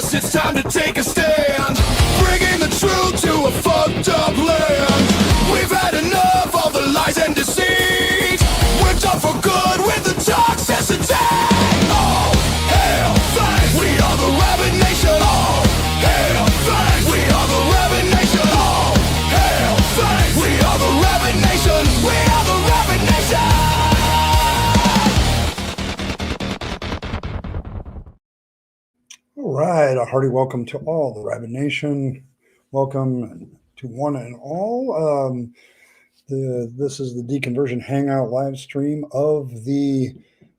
It's time to take a stand, bringing the truth to a fucked up land. We've had enough of the lies and deceit. We're done for good with the toxicity. Oh, hell, thanks. We are the Rabyd Nation. Oh, hell, thanks. We are the Rabyd Nation. Oh, hell, thanks. We are the Rabyd Nation. We are the Rabyd Nation. All right, a hearty welcome to all the Rabyd Nation. Welcome to one and all. This is the Deconversion Hangout live stream of the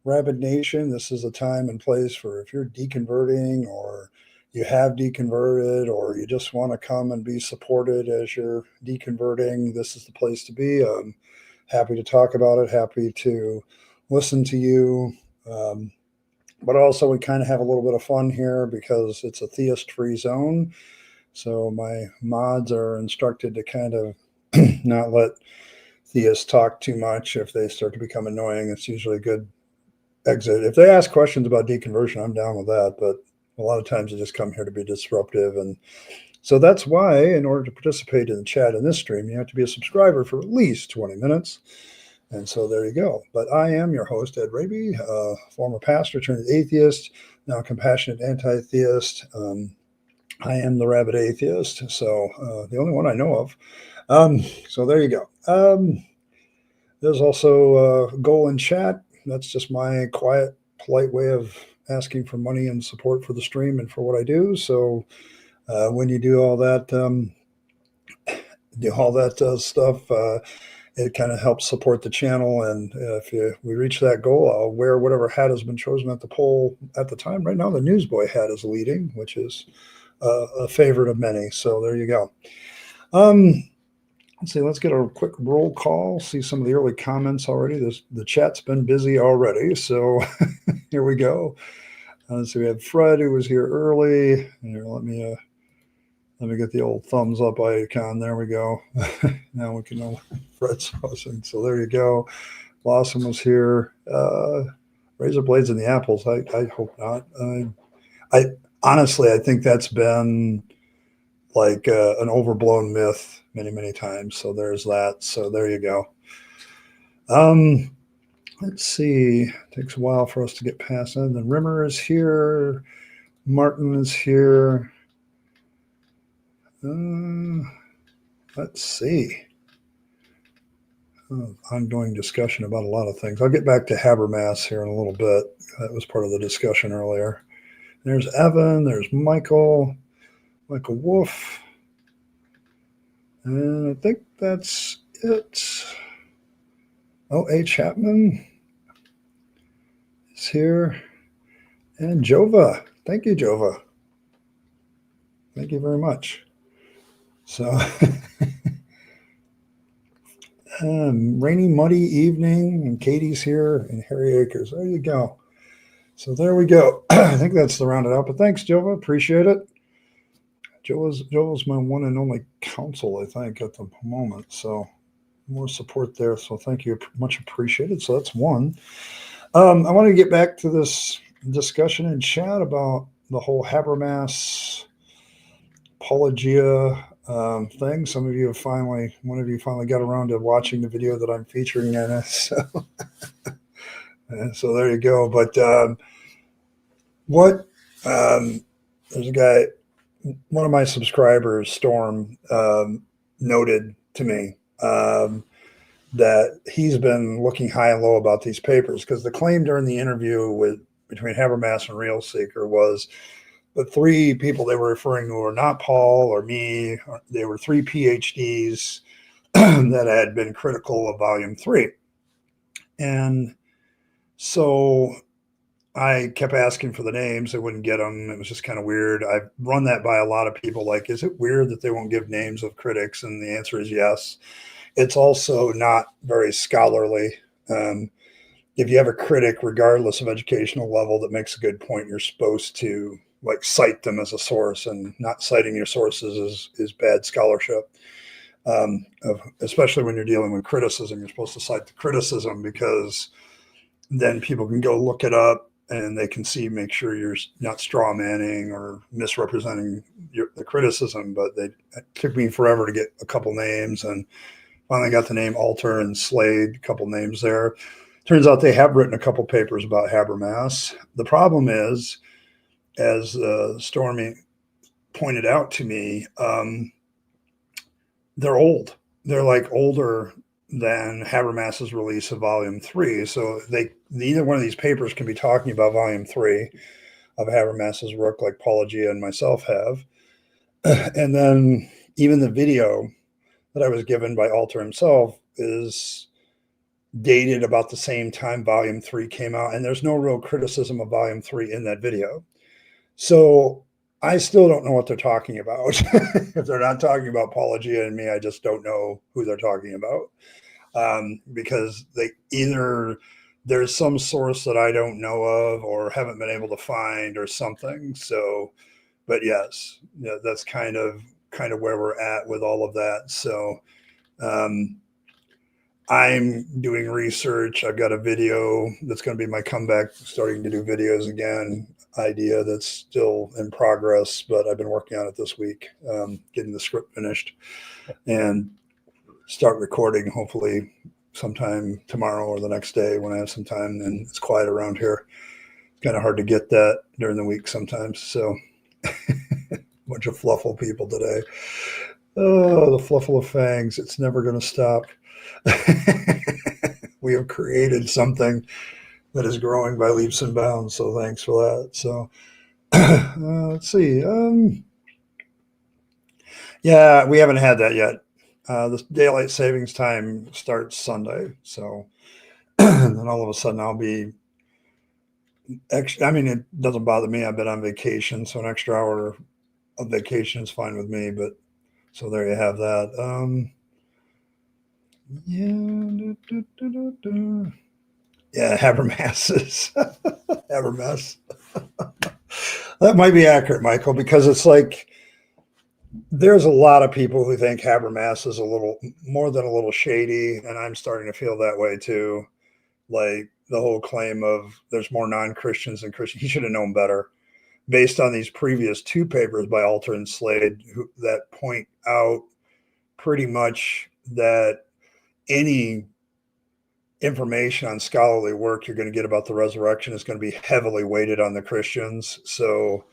Rabyd Nation. This is a time and place for if you're deconverting or you have deconverted or you just want to come and be supported as you're deconverting. This is the place to be. I'm happy to talk about it, happy to listen to you. But also we kind of have a little bit of fun here because it's a theist-free zone. So my mods are instructed to kind of not let theists talk too much. If they start to become annoying, it's usually a good exit. If they ask questions about deconversion, I'm down with that. But a lot of times they just come here to be disruptive. And so that's why in order to participate in the chat in this stream, you have to be a subscriber for at least 20 minutes. And so there you go. But I am your host, Ed Rabyd, former pastor turned atheist, now compassionate anti-theist. I am the Rabyd Atheist, so the only one I know of. So there you go. There's also a goal in chat. That's just my quiet, polite way of asking for money and support for the stream and for what I do. So when you do all that, stuff, it kind of helps support the channel. And if we reach that goal, I'll wear whatever hat has been chosen at the poll at the time. Right now, the newsboy hat is leading, which is a favorite of many. So there you go. Let's see. Let's get a quick roll call. See some of the early comments already. The chat's been busy already. So here we go. So we had Fred, who was here early. Here, let me get the old thumbs up icon. There we go. Now we can know Fred's awesome. So there you go. Blossom was here. Razor blades in the apples. I hope not. I honestly, I think that's been like an overblown myth many, many times. So there's that. So there you go. Let's see. It takes a while for us to get past that. Then Rimmer is here. Martin is here. Let's see. Ongoing discussion about a lot of things. I'll get back to Habermas here in a little bit. That was part of the discussion earlier. There's Evan. There's Michael Wolf. And I think that's it. Oh, A. Chapman is here. And Jova. Thank you, Jova. Thank you very much. So, rainy, muddy evening, and Katie's here, and Harry Akers. There you go. So there we go. I think that's the rounded out. But thanks, Jova. Appreciate it. Jova's my one and only counsel, I think, at the moment. So more support there. So thank you. Much appreciated. So that's one. I want to get back to this discussion in chat about the whole Habermas apologia thing. One of you finally got around to watching the video that I'm featuring in it. So there you go. But there's a guy, one of my subscribers, Storm, noted to me that he's been looking high and low about these papers, because the claim during the interview between Habermas and Real Seeker was the three people they were referring to were not Paul or me. They were three PhDs that had been critical of Volume 3. And so I kept asking for the names. They wouldn't get them. It was just kind of weird. I've run that by a lot of people. Like, is it weird that they won't give names of critics? And the answer is yes. It's also not very scholarly. Um, if you have a critic, regardless of educational level, that makes a good point, you're supposed to like cite them as a source, and not citing your sources is bad scholarship. Especially when you're dealing with criticism, you're supposed to cite the criticism, because then people can go look it up and they can see, make sure you're not straw manning or misrepresenting the criticism. But it took me forever to get a couple names, and finally got the name Alter and Slade, a couple names there. Turns out they have written a couple papers about Habermas. The problem is, as Stormy pointed out to me, they're old. They're like older than Habermas's release of Volume 3. So neither one of these papers can be talking about Volume 3 of Habermas's work like Paulogia and myself have. And then even the video that I was given by Alter himself is dated about the same time Volume 3 came out, and there's no real criticism of Volume 3 in that video. So I still don't know what they're talking about. If they're not talking about Paulogia and me, I just don't know who they're talking about. Because there's some source that I don't know of or haven't been able to find or something. So, but yes, that's kind of where we're at with all of that. So, I'm doing research. I've got a video that's going to be my comeback, starting to do videos again, idea that's still in progress, but I've been working on it this week, getting the script finished, and start recording hopefully sometime tomorrow or the next day when I have some time and it's quiet around here. It's kind of hard to get that during the week sometimes. So bunch of fluffle people today. Oh, the fluffle of fangs. It's never going to stop. We have created something that is growing by leaps and bounds. So thanks for that. So let's see. Yeah, we haven't had that yet. The daylight savings time starts Sunday. So then all of a sudden I'll be extra. I mean, it doesn't bother me. I've been on vacation, so an extra hour of vacation is fine with me. But so there you have that. Yeah, Habermas. Habermas. That might be accurate, Michael, because it's like there's a lot of people who think Habermas is a little more than a little shady, and I'm starting to feel that way too. Like the whole claim of there's more non-Christians than Christians. He should have known better, based on these previous two papers by Alter and Slade that point out pretty much that any information on scholarly work you're going to get about the resurrection is going to be heavily weighted on the Christians. So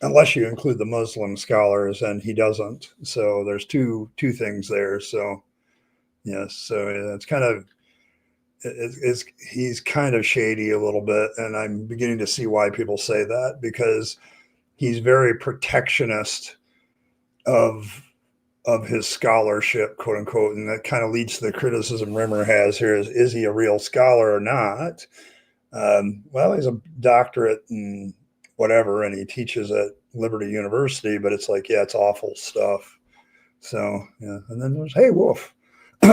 unless you include the Muslim scholars, and he doesn't. So there's two things there. So yes, so it's kind of he's kind of shady a little bit, and I'm beginning to see why people say that, because he's very protectionist of his scholarship, quote unquote, and that kind of leads to the criticism Rimmer has here: is he a real scholar or not? Well, he's a doctorate and whatever, and he teaches at Liberty University, but it's like, yeah, it's awful stuff. So yeah, and then there's Wolf.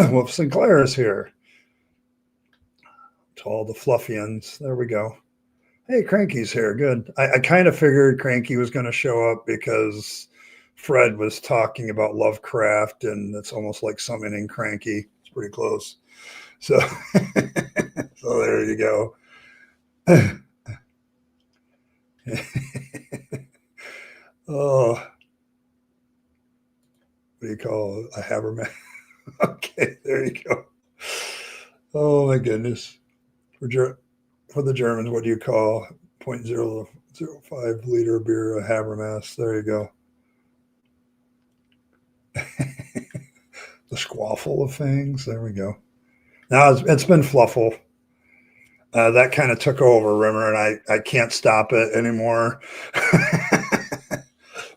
Wolf Sinclair is here. To all the fluffians, there we go. Hey, Cranky's here. Good. I kind of figured Cranky was going to show up because Fred was talking about Lovecraft, and it's almost like summoning Cranky. It's pretty close. So, so there you go. Oh, what do you call it? A Habermas? Okay, there you go. Oh my goodness. For the Germans, what do you call 0.005 liter beer a Habermas? There you go. The squaffle of things. There we go. Now it's been fluffle. That kind of took over, Rimmer, and I can't stop it anymore.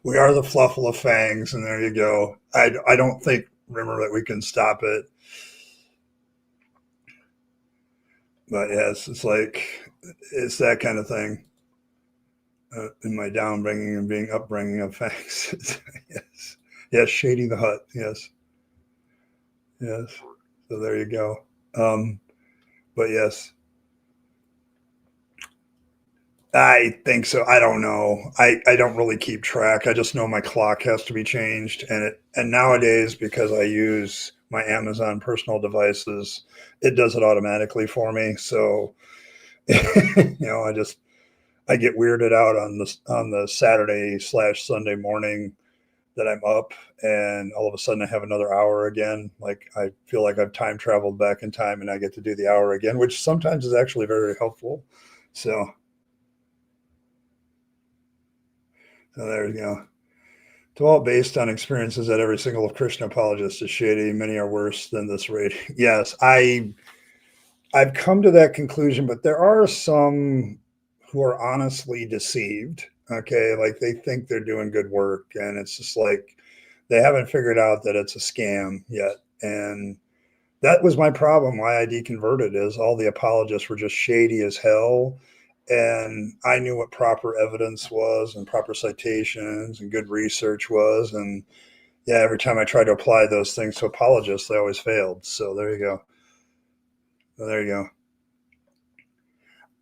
We are the fluffle of fangs, and there you go. I don't think, Rimmer, that we can stop it. But yes, it's like it's that kind of thing. In my downbringing and being upbringing of facts. Yes. Yes. Shady the Hut. Yes. Yes. So there you go. But yes, I think so. I don't know. I don't really keep track. I just know my clock has to be changed. And nowadays, because I use my Amazon personal devices, it does it automatically for me. So, I get weirded out on the Saturday/Sunday morning that I'm up, and all of a sudden I have another hour again. Like I feel like I've time traveled back in time, and I get to do the hour again, which sometimes is actually very helpful. So, so there you go. It's all based on experiences that every single Christian apologist is shady. Many are worse than this rating. Yes, I've come to that conclusion, but there are some who are honestly deceived. Okay, like they think they're doing good work, and it's just like they haven't figured out that it's a scam yet. And that was my problem. Why I deconverted is all the apologists were just shady as hell, and I knew what proper evidence was and proper citations and good research was, and yeah, every time I tried to apply those things to apologists, they always failed. So there you go. So there you go.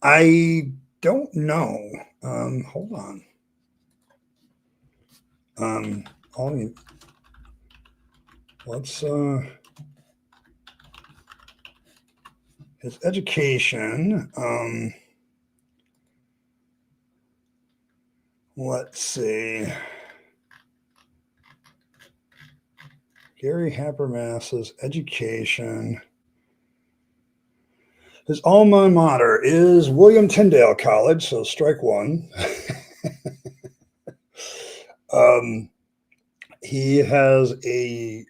I don't know. Hold on. Um, I'll, let's his education. Let's see. Gary Habermas's education. His alma mater is William Tyndale College, so strike one. He has a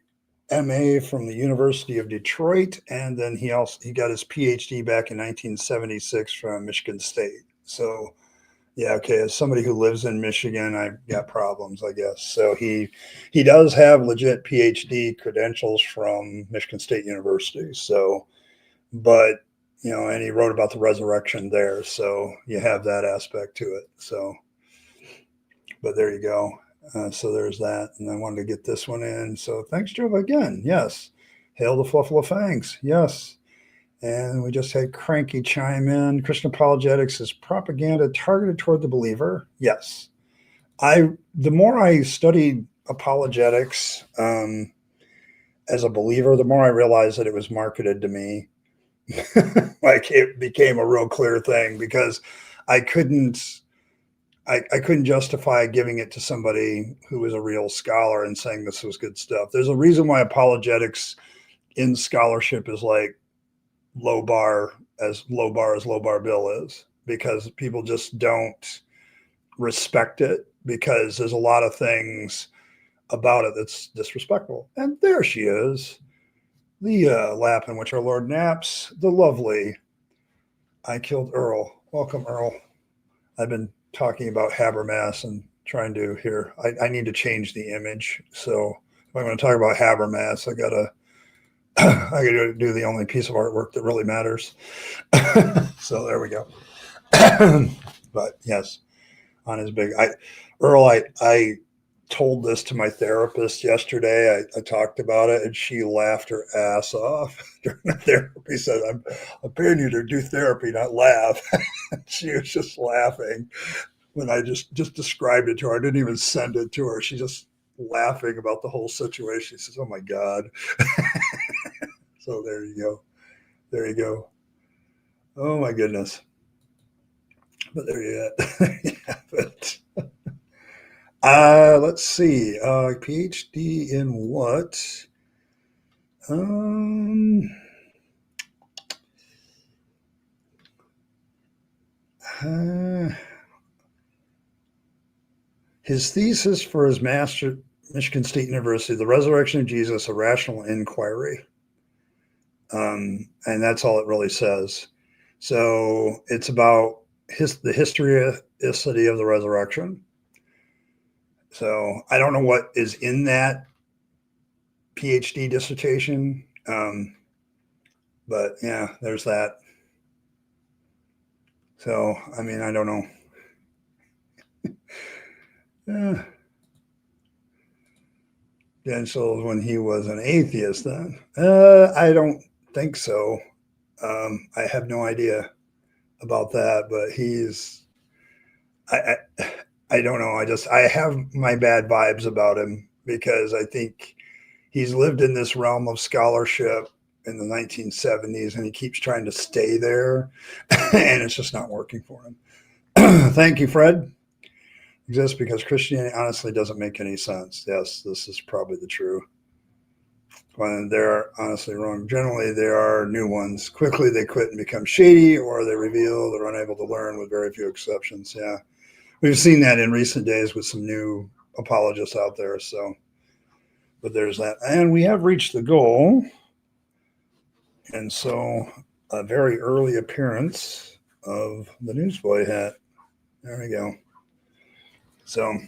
MA from the University of Detroit, and then he got his PhD back in 1976 from Michigan State. So, yeah, okay. As somebody who lives in Michigan, I've got problems, I guess. So he does have legit PhD credentials from Michigan State University. So, but and he wrote about the resurrection there. So you have that aspect to it. So, but there you go. So there's that. And I wanted to get this one in. So thanks, Joe, again. Yes. Hail the Fluffalo Fangs. Yes. And we just had Cranky chime in. Christian apologetics is propaganda targeted toward the believer. Yes. The more I studied apologetics as a believer, the more I realized that it was marketed to me. Like it became a real clear thing because I couldn't justify giving it to somebody who was a real scholar and saying this was good stuff. There's a reason why apologetics in scholarship is like low bar as low bar bill is, because people just don't respect it because there's a lot of things about it that's disrespectful. And there she is, the lap in which our Lord naps, the lovely I Killed Earl. Welcome, Earl. I've been talking about Habermas and trying to here. I need to change the image. So if I'm going to talk about Habermas, I gotta do the only piece of artwork that really matters. So there we go. But yes, on his big Earl, I told this to my therapist yesterday. I talked about it and she laughed her ass off during the therapy. Said, I'm paying you to do therapy, not laugh. She was just laughing when I just described it to her. I didn't even send it to her. She's just laughing about the whole situation. She says, oh my God. So there you go. There you go. Oh my goodness. But there you have it. Let's see. PhD in what? His thesis for his master, Michigan State University, The Resurrection of Jesus, A Rational Inquiry. And that's all it really says. So it's about the historicity of the resurrection. So I don't know what is in that PhD dissertation. But yeah, there's that. So, I mean, I don't know. Credentials when he was an atheist then? I don't think so. I have no idea about that, but I don't know. I have my bad vibes about him because I think he's lived in this realm of scholarship in the 1970s and he keeps trying to stay there and it's just not working for him. Thank you, Fred. Exists because Christianity honestly doesn't make any sense. Yes, this is probably the true. When they're honestly wrong. Generally, there are new ones. Quickly, they quit and become shady, or they reveal they're unable to learn with very few exceptions. Yeah, we've seen that in recent days with some new apologists out there. So, but there's that. And we have reached the goal. And so, a very early appearance of the Newsboy hat. There we go. So,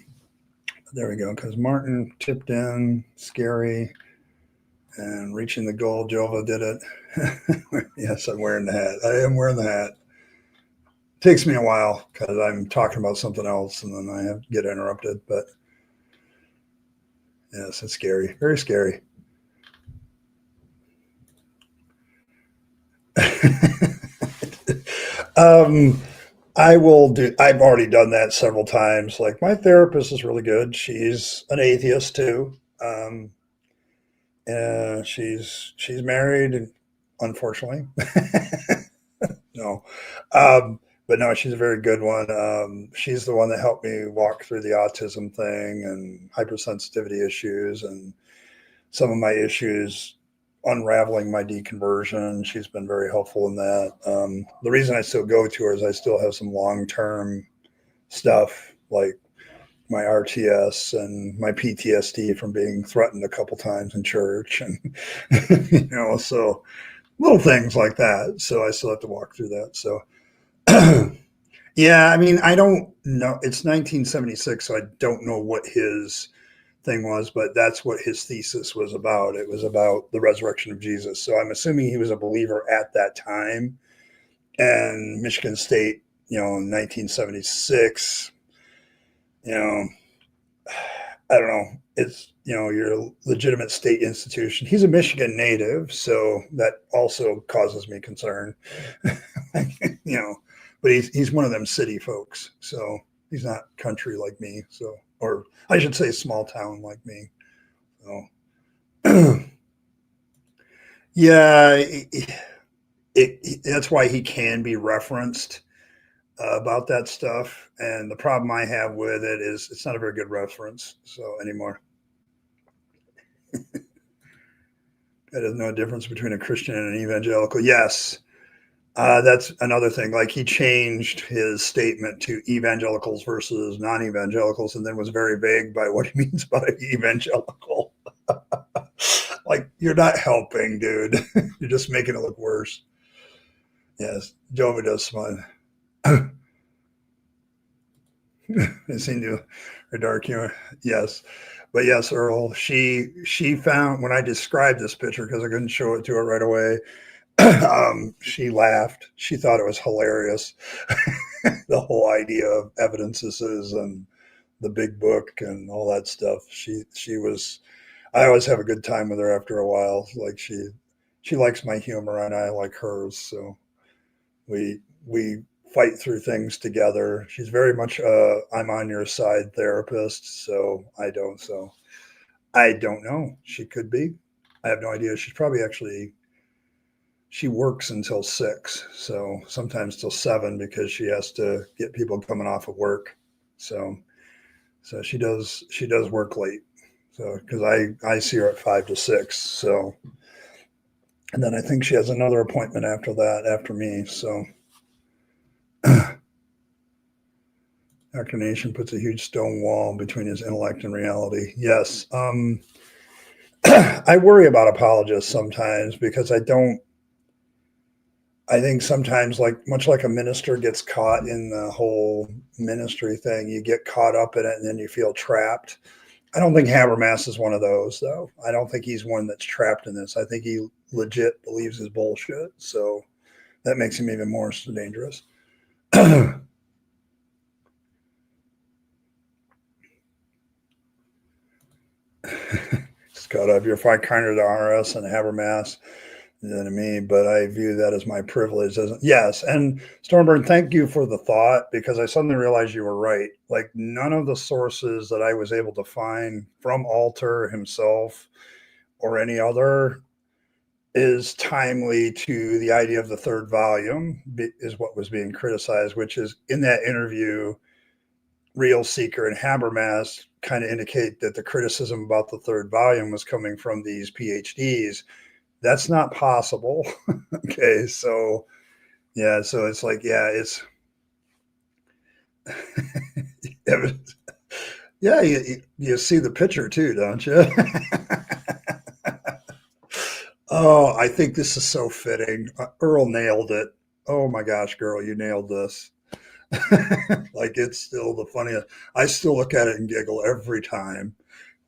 there we go. Because Martin tipped in, scary, and reaching the goal. Jova did it. Yes, I'm wearing the hat. I am wearing the hat. It takes me a while because I'm talking about something else and then I have to get interrupted. But yes, it's scary. Very scary. I've already done that several times. Like my therapist is really good. She's an atheist too. She's married, unfortunately. No, but no, she's a very good one. She's the one that helped me walk through the autism thing and hypersensitivity issues and some of my issues unraveling my deconversion. She's been very helpful in that. The reason I still go to her is I still have some long-term stuff like my RTS and my PTSD from being threatened a couple times in church and so little things like that. So I still have to walk through that. So yeah, I mean, I don't know. It's 1976, so I don't know what his thing was, but that's what his thesis was about. It was about the resurrection of Jesus. So I'm assuming he was a believer at that time. And Michigan State, in 1976, I don't know. It's, you're a legitimate state institution. He's a Michigan native, so that also causes me concern. But he's one of them city folks. So he's not country like me. So, or I should say small town like me. So, yeah, that's why he can be referenced about that stuff. And the problem I have with it is it's not a very good reference. So anymore. That is no difference between a Christian and an evangelical. Yes. That's another thing. Like he changed his statement to evangelicals versus non-evangelicals, and then was very vague by what he means by evangelical. Like you're not helping, dude. You're just making it look worse. Yes, Jova does smile. It seemed to her dark humor. Yes, but yes, Earl. She found when I described this picture because I couldn't show it to her right away. She laughed. She thought it was hilarious. The whole idea of evidences and the big book and all that stuff. She was. I always have a good time with her after a while. Like she likes my humor and I like hers. So we fight through things together. She's very much I'm on your side therapist. So I don't know. She could be. I have no idea. She's probably actually. She works until 6, so sometimes till 7 because she has to get people coming off of work. So she does work late. So because I see her at 5 to 6. So and then I think she has another appointment after that after me. So Dr. Nation puts a huge stone wall between his intellect and reality. Yes. I worry about apologists sometimes because I think sometimes, much like a minister gets caught in the whole ministry thing, you get caught up in it and then you feel trapped. I don't think Habermas is one of those, though. I don't think he's one that's trapped in this. I think he legit believes his bullshit. So that makes him even more dangerous. Scott, you're far kinder to RS and Habermas than to me, but I view that as my privilege. Yes, and Stormburn, thank you for the thought, because I suddenly realized you were right. Like, none of the sources that I was able to find from Alter himself or any other is timely to the idea of the third volume, is what was being criticized, which is in that interview, Real Seeker and Habermas kind of indicate that the criticism about the third volume was coming from these PhDs. That's not possible. Okay, so yeah, so it's like, yeah, it's yeah, you see the picture too, don't you? Oh, I think this is so fitting. Earl nailed it. Oh my gosh, girl, you nailed this. Like, it's still the funniest. I still look at it and giggle every time.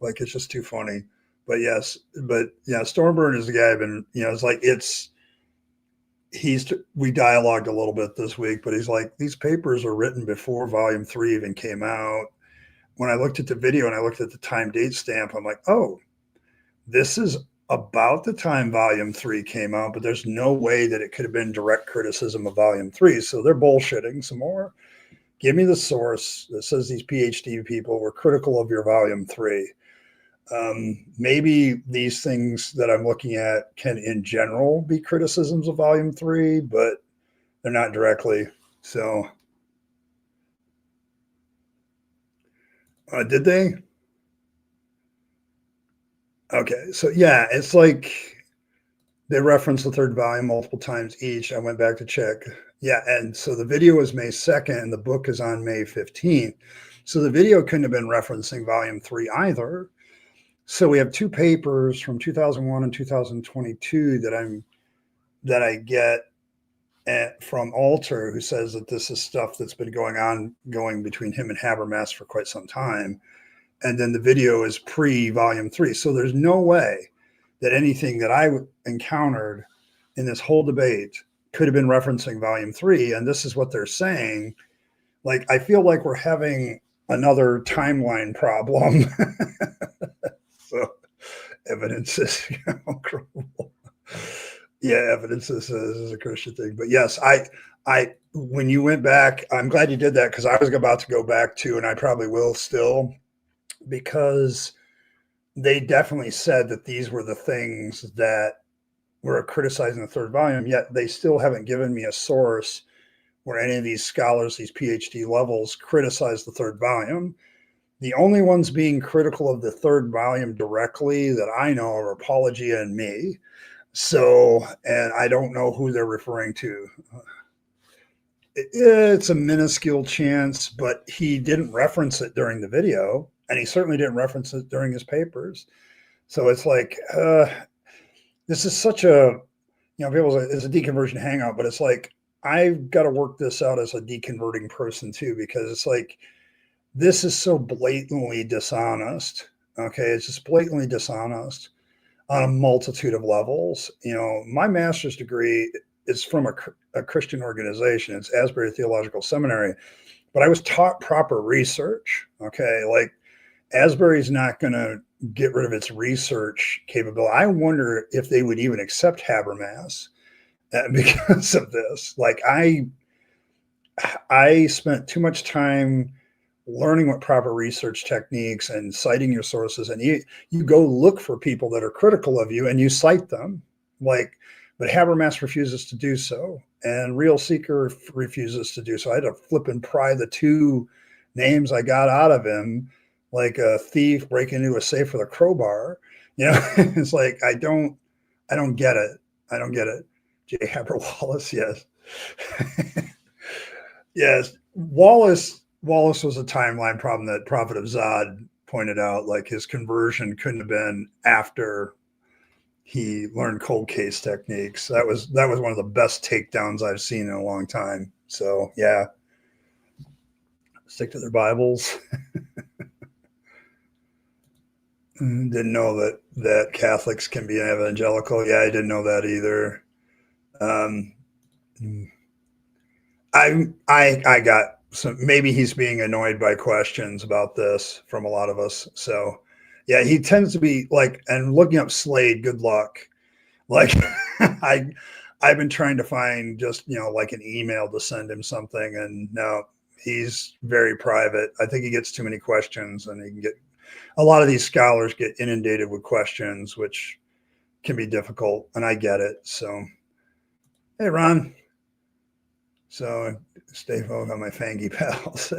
Like, it's just too funny. But yes, but yeah, Stormburn is the guy I've been, it's like, we dialogued a little bit this week, but he's like, these papers are written before volume 3 even came out. When I looked at the video and I looked at the time date stamp, I'm like, oh, this is about the time volume 3 came out, but there's no way that it could have been direct criticism of volume 3. So they're bullshitting some more. Give me the source that says these PhD people were critical of your volume 3. Maybe these things that I'm looking at can in general be criticisms of volume 3, but they're not directly. So did they? Okay, so yeah, it's like they reference the third volume multiple times each. I went back to check. Yeah, and so the video is May 2nd and the book is on May 15th. So the video couldn't have been referencing volume 3 either. So we have two papers from 2001 and 2022 that I get from Alter, who says that this is stuff that's been going between him and Habermas for quite some time. And then the video is pre-volume 3. So there's no way that anything that I encountered in this whole debate could have been referencing volume 3. And this is what they're saying. Like, I feel like we're having another timeline problem. So evidence is cruel. Yeah, evidence is a Christian thing. But yes, I when you went back, I'm glad you did that, because I was about to go back to, and I probably will still, because they definitely said that these were the things that were criticizing the third volume, yet they still haven't given me a source where any of these scholars, these PhD levels, criticize the third volume. The only ones being critical of the third volume directly that I know are Apologia and me. So, and I don't know who they're referring to. It's a minuscule chance, but he didn't reference it during the video, and he certainly didn't reference it during his papers. So it's like, this is such a, people say it's a deconversion hangout, but it's like, I've got to work this out as a deconverting person too, because it's like, this is so blatantly dishonest. Okay. It's just blatantly dishonest on a multitude of levels. My master's degree is from a Christian organization. It's Asbury Theological Seminary, but I was taught proper research. Okay. Like, Asbury's not going to get rid of its research capability. I wonder if they would even accept Habermas because of this. Like, I spent too much time learning what proper research techniques and citing your sources, and you go look for people that are critical of you and you cite them. Like, but Habermas refuses to do so, and Real Seeker refuses to do so. I had to flip and pry the two names I got out of him, like a thief breaking into a safe with a crowbar. It's like, I don't get it. I don't get it. J. Haber Wallace, yes. Yes, Wallace was a timeline problem that Prophet of Zod pointed out. Like, his conversion couldn't have been after he learned cold case techniques. That was one of the best takedowns I've seen in a long time. So yeah, stick to their Bibles. Didn't know that Catholics can be evangelical. Yeah, I didn't know that either. I got some, maybe he's being annoyed by questions about this from a lot of us. So yeah, he tends to be like, and looking up Slade, good luck. Like I I've been trying to find just, like an email to send him something, and no, he's very private. I think he gets too many questions, and he can get a lot of these scholars get inundated with questions, which can be difficult, and I get it. So hey, Ron. So stay focused on my fangy pals.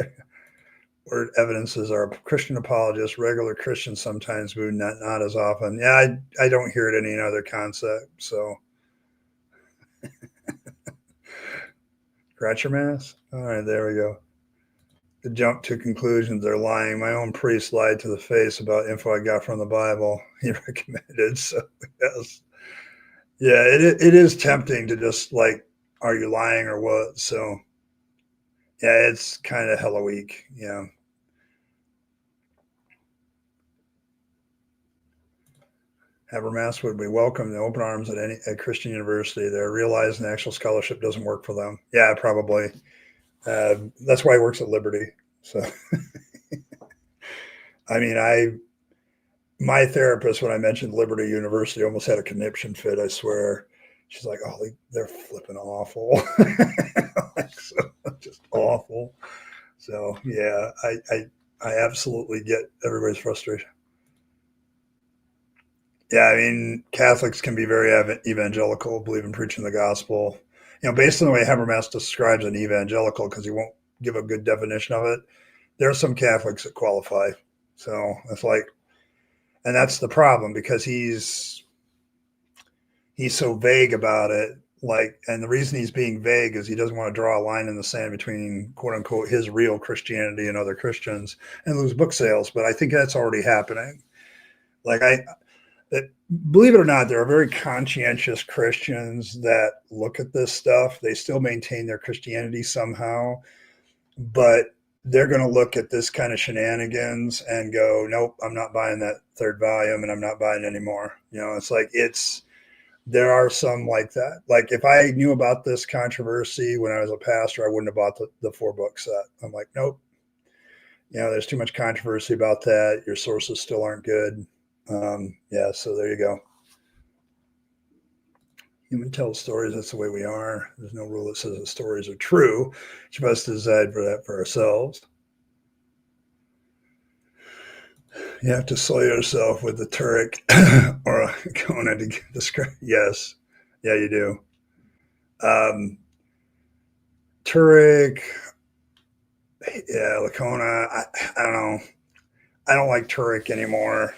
Word evidences are Christian apologists, regular Christians sometimes, but not as often. Yeah, I don't hear it in any other concept. So, scratch your mask. All right, there we go. To jump to conclusions, they're lying. My own priest lied to the face about info I got from the Bible. He recommended. So, yes. Yeah, it is tempting to just like, are you lying or what? So, yeah, it's kind of hella weak. Yeah. Habermas would be welcome in open arms at any Christian university. They're realizing the actual scholarship doesn't work for them. Yeah, probably. That's why he works at Liberty. So, I mean, my therapist, when I mentioned Liberty University, almost had a conniption fit. I swear. She's like, "Oh, they're flipping awful, like, so, just awful." So, yeah, I absolutely get everybody's frustration. Yeah, I mean, Catholics can be very evangelical, believe in preaching the gospel. Based on the way Habermas describes an evangelical, because he won't give a good definition of it, there are some Catholics that qualify. So it's like, and that's the problem, because he's so vague about it. Like, and the reason he's being vague is he doesn't want to draw a line in the sand between quote unquote his real Christianity and other Christians and lose book sales. But I think that's already happening. Like believe it or not, there are very conscientious Christians that look at this stuff. They still maintain their Christianity somehow, but they're going to look at this kind of shenanigans and go, nope, I'm not buying that third volume, and I'm not buying it anymore. It's like, there are some like that. Like, if I knew about this controversy when I was a pastor, I wouldn't have bought the 4-book set. I'm like, nope, there's too much controversy about that. Your sources still aren't good. Yeah, so there you go. Human tells stories. That's the way we are. There's no rule that says the stories are true. Each of us decide for that for ourselves. You have to soil yourself with the Turek or a Kona to describe. Yes. Yeah, you do. Turek, yeah, Lacona. I don't know. I don't like Turek anymore.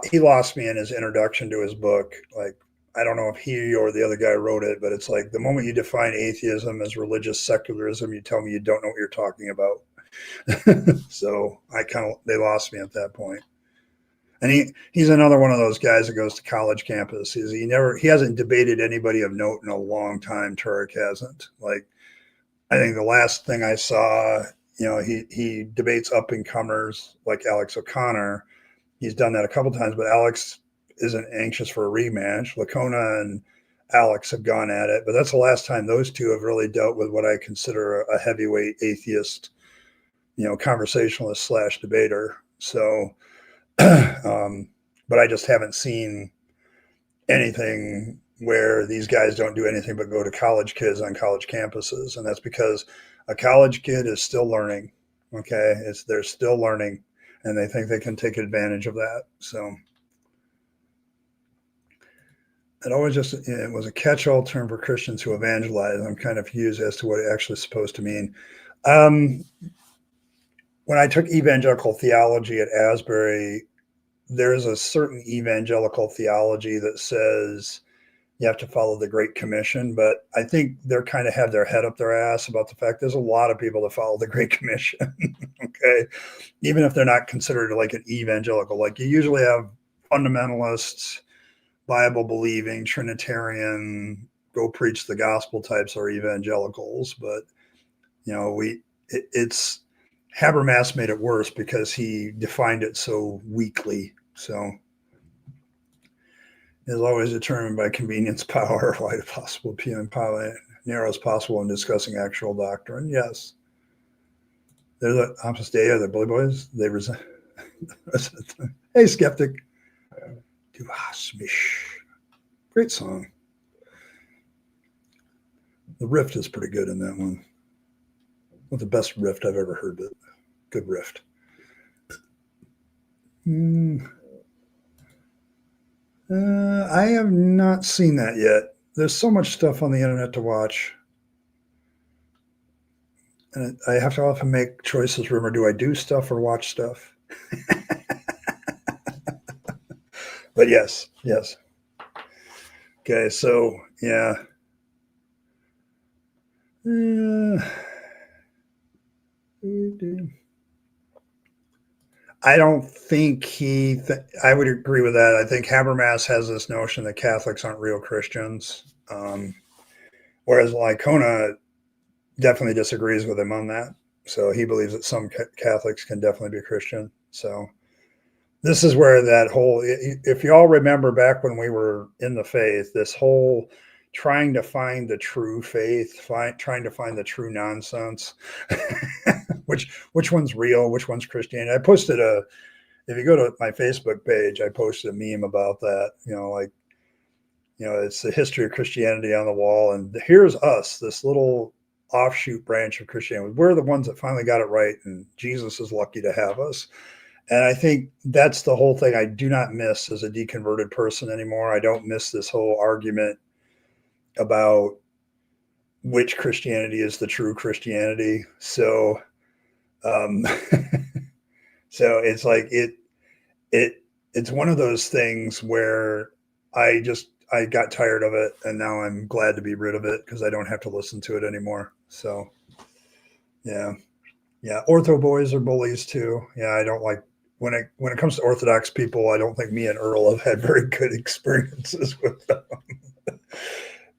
He lost me in his introduction to his book. Like, I don't know if he or the other guy wrote it, but it's like, the moment you define atheism as religious secularism, you tell me you don't know what you're talking about. So they lost me at that point. And he's another one of those guys that goes to college campus. He hasn't debated anybody of note in a long time. Turek hasn't. Like, I think the last thing I saw, he debates up and comers like Alex O'Connor. He's done that a couple times, but Alex isn't anxious for a rematch. Lacona and Alex have gone at it, but that's the last time those two have really dealt with what I consider a heavyweight atheist, conversationalist / debater. So, but I just haven't seen anything where these guys don't do anything but go to college kids on college campuses. And that's because a college kid is still learning. Okay. They're still learning, and they think they can take advantage of that. So it was a catch-all term for Christians who evangelize. I'm kind of confused as to what it actually is supposed to mean. When I took evangelical theology at Asbury, there's a certain evangelical theology that says you have to follow the Great Commission, but I think they're kind of have their head up their ass about the fact there's a lot of people that follow the Great Commission. Okay. Even if they're not considered like an evangelical, like you usually have fundamentalists, Bible believing, Trinitarian, go preach the gospel types are evangelicals. But, it's Habermas made it worse because he defined it so weakly. So, is always determined by convenience, power, wide possible appeal, and power. narrow as possible in discussing actual doctrine. Yes. They're the Opus Dei, they're bully boys. They resent. Hey, skeptic. Du hast mich. Great song. The riff is pretty good in that one. Not the best riff I've ever heard, but good riff. I have not seen that yet. There's so much stuff on the internet to watch. And I have to often make choices. Remember, do I do stuff or watch stuff? But yes. Okay, so yeah. I don't think I would agree with that. I think Habermas has this notion that Catholics aren't real Christians, whereas Lycona definitely disagrees with him on that. So he believes that some Catholics can definitely be Christian. So this is where that whole, if you all remember back when we were in the faith, this whole trying to find the true faith, trying to find the true nonsense, which one's real, which one's Christianity. I posted if you go to my Facebook page, I posted a meme about that, it's the history of Christianity on the wall. And here's us, this little offshoot branch of Christianity. We're the ones that finally got it right. And Jesus is lucky to have us. And I think that's the whole thing I do not miss as a deconverted person anymore. I don't miss this whole argument about which Christianity is the true Christianity. So, so it's like it's one of those things where I got tired of it, and now I'm glad to be rid of it because I don't have to listen to it anymore. So, yeah. Ortho boys are bullies too. Yeah, I don't like when it comes to Orthodox people. I don't think me and Earl have had very good experiences with them.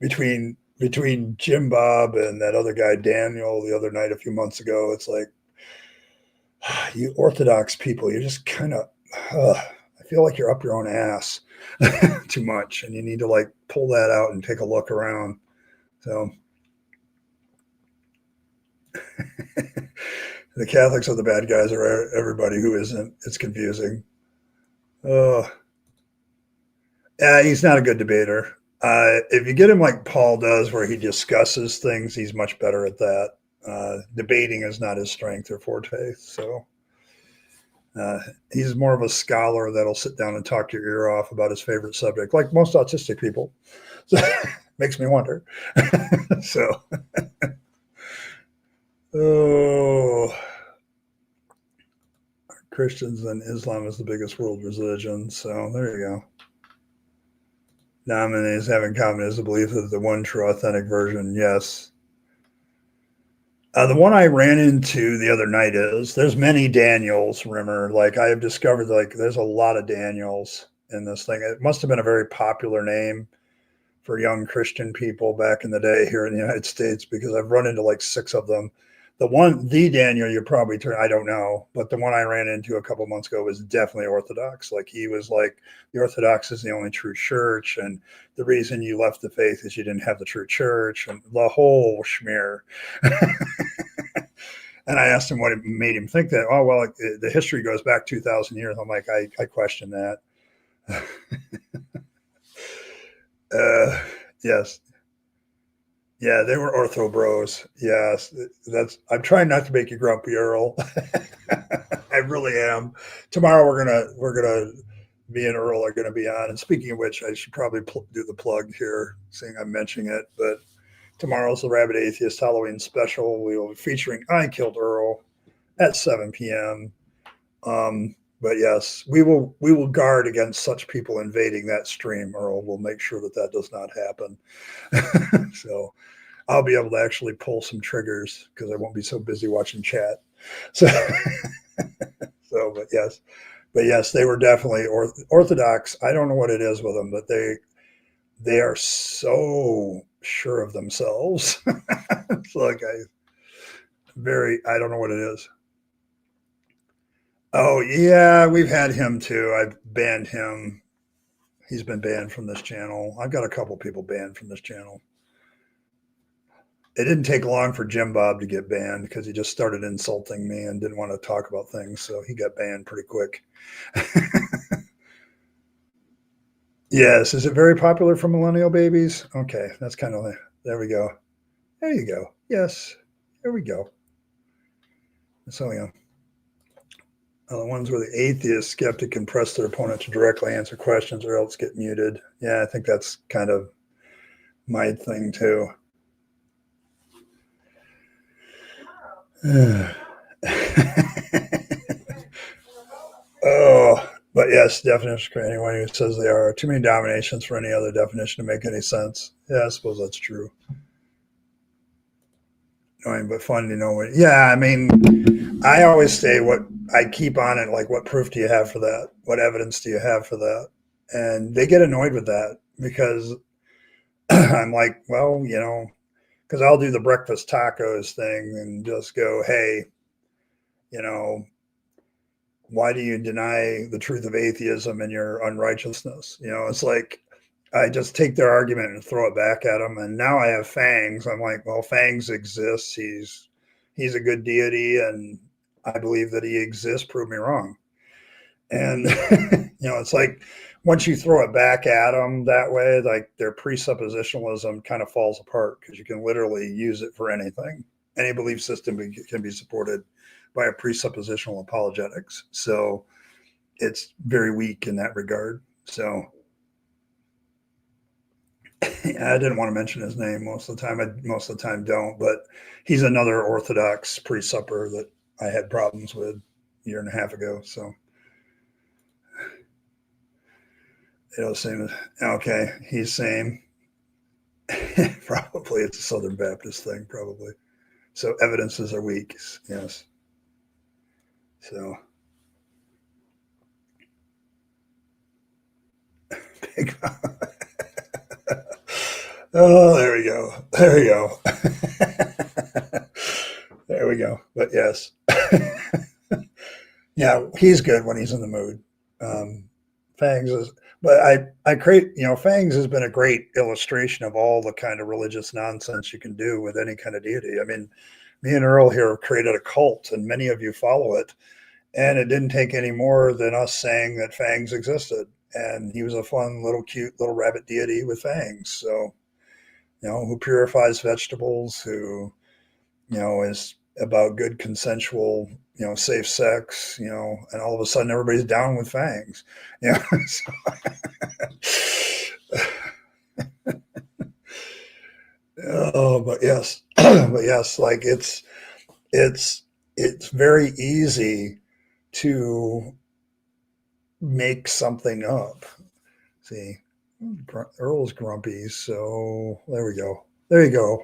Between Jim Bob and that other guy Daniel the other night a few months ago, it's like you Orthodox people, you're just kind of. I feel like you're up your own ass too much, and you need to like pull that out and take a look around. So. The Catholics are the bad guys, or everybody who isn't. It's confusing. He's not a good debater. If you get him like Paul does, where he discusses things, he's much better at that. Debating is not his strength or forte. So he's more of a scholar that'll sit down and talk your ear off about his favorite subject, like most autistic people. So, makes me wonder. So. Christians and Islam is the biggest world religion. So there you go. Nominees have in common is the belief of the one true authentic version. Yes. The one I ran into the other night there's many Daniels, Rimmer. Like I have discovered there's a lot of Daniels in this thing. It must have been a very popular name for young Christian people back in the day here in the United States, because I've run into like 6 of them. The Daniel you probably I don't know, but the one I ran into a couple months ago was definitely Orthodox. Like he was like, the Orthodox is the only true church, and the reason you left the faith is you didn't have the true church, and the whole schmear. And I asked him what made him think that. Oh, well, the history goes back 2,000 years. I'm like, I question that. Yes. Yeah, they were ortho bros. Yes, I'm trying not to make you grumpy, Earl. I really am. Tomorrow we're gonna me and Earl are gonna be on. And speaking of which, I should probably do the plug here, seeing I'm mentioning it. But tomorrow's the Rabyd Atheist Halloween special. We will be featuring I Killed Earl at 7 p.m. But yes, we will guard against such people invading that stream. Earl will make sure that does not happen. So I'll be able to actually pull some triggers because I won't be so busy watching chat. So, but yes, they were definitely Orthodox. I don't know what it is with them, but they are so sure of themselves. It's like I don't know what it is. Oh yeah, we've had him too. I've banned him. He's been banned from this channel. I've got a couple people banned from this channel. it didn't take long for Jim Bob to get banned because he just started insulting me and didn't want to talk about things. So he got banned pretty quick. Yes. Is it very popular for millennial babies? Okay. That's kind of, there we go. There you go. Yes. There we go. So, yeah. The ones where the atheist skeptic can press their opponent to directly answer questions or else get muted. Yeah, I think that's kind of my thing too. Oh, but yes, definition for anyone who says they are. Too many dominations for any other definition to make any sense. Yeah, I suppose that's true. Annoying, but fun to know what. Yeah, I mean, I always say what I keep on it, like, what proof do you have for that? What evidence do you have for that? And they get annoyed with that because I'm like, well, because I'll do the breakfast tacos thing and just go, hey, you know, why do you deny the truth of atheism and your unrighteousness? It's like I just take their argument and throw it back at them. And now I have Fangs. I'm like, well, Fangs exists. He's a good deity, and I believe that he exists. Prove me wrong. And it's like once you throw it back at them that way, like their presuppositionalism kind of falls apart because you can literally use it for anything. Any belief system can be supported by a presuppositional apologetics. So it's very weak in that regard. So I didn't want to mention his name most of the time. I most of the time don't, but he's another Orthodox presupper that I had problems with a year and a half ago. So same. Okay, he's same. Probably it's a Southern Baptist thing, probably. So evidences are weak. Yes. So big. Oh, there we go. There we go. There we go. But yes. Yeah, he's good when he's in the mood. Fangs is, but I create, Fangs has been a great illustration of all the kind of religious nonsense you can do with any kind of deity. I mean, me and Earl here created a cult, and many of you follow it. And it didn't take any more than us saying that Fangs existed. And he was a fun, little, cute, little rabbit deity with fangs. So, who purifies vegetables, who, is about good, consensual, safe sex, and all of a sudden everybody's down with fangs. Oh, but yes, like it's very easy to make something up. See, Earl's grumpy, so there we go. There you go.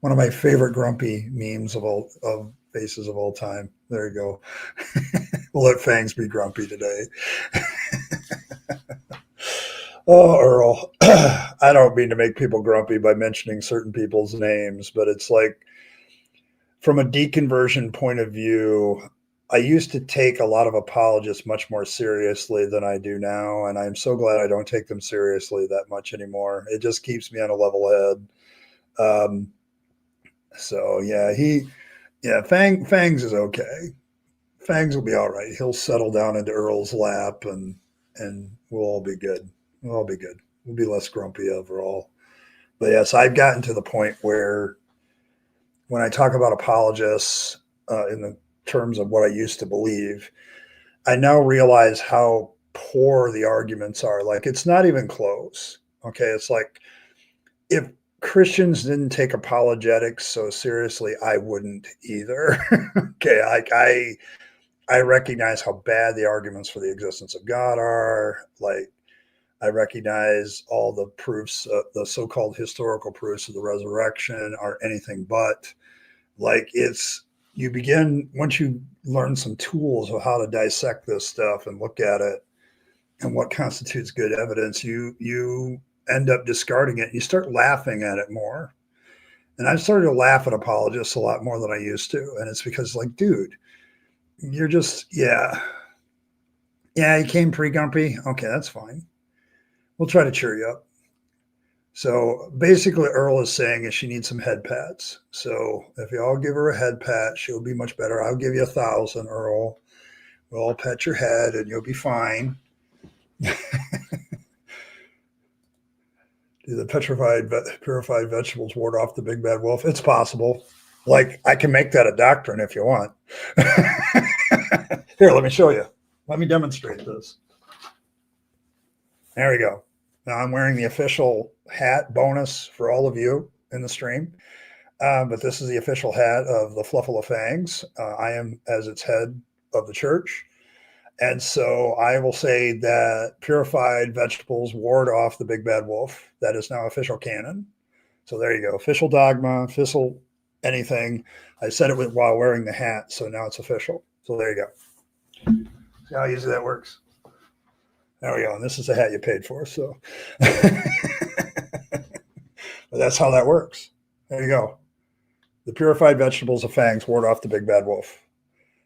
One of my favorite grumpy memes of faces of all time. There you go. We'll let Fangs be grumpy today. Oh, Earl. I don't mean to make people grumpy by mentioning certain people's names, but it's like from a deconversion point of view, I used to take a lot of apologists much more seriously than I do now, and I'm so glad I don't take them seriously that much anymore. It just keeps me on a level head. So yeah, Fangs is okay. Fangs will be all right. He'll settle down into Earl's lap, and we'll all be good. We'll all be good. We'll be less grumpy overall. But yes, I've gotten to the point where when I talk about apologists in the terms of what I used to believe, I now realize how poor the arguments are. Like, it's not even close. Okay. It's like if Christians didn't take apologetics so seriously, I wouldn't either. Okay. I recognize how bad the arguments for the existence of God are. Like, I recognize all the proofs, the so-called historical proofs of the resurrection are anything but. Like, you begin, once you learn some tools of how to dissect this stuff and look at it and what constitutes good evidence, you end up discarding it. You start laughing at it more. And I've started to laugh at apologists a lot more than I used to. And it's because, like, dude, you're just, yeah, you came pre-grumpy. Okay, that's fine. We'll try to cheer you up. So basically, Earl is saying is she needs some head pats. So if you all give her a head pat, she'll be much better. I'll give you 1,000, Earl. We'll all pet your head and you'll be fine. Do the purified vegetables ward off the big bad wolf? It's possible. Like, I can make that a doctrine if you want. Here, let me show you. Let me demonstrate this. There we go. Now I'm wearing the official hat bonus for all of you in the stream. But this is the official hat of the Fluffle Fangs. I am as its head of the church. And so I will say that purified vegetables ward off the big bad wolf. That is now official canon. So there you go. Official dogma, official anything. I said it while wearing the hat, so now it's official. So there you go. See how easy that works? There we go. And this is the hat you paid for. So but that's how that works. There you go. The purified vegetables of fangs ward off the big bad wolf.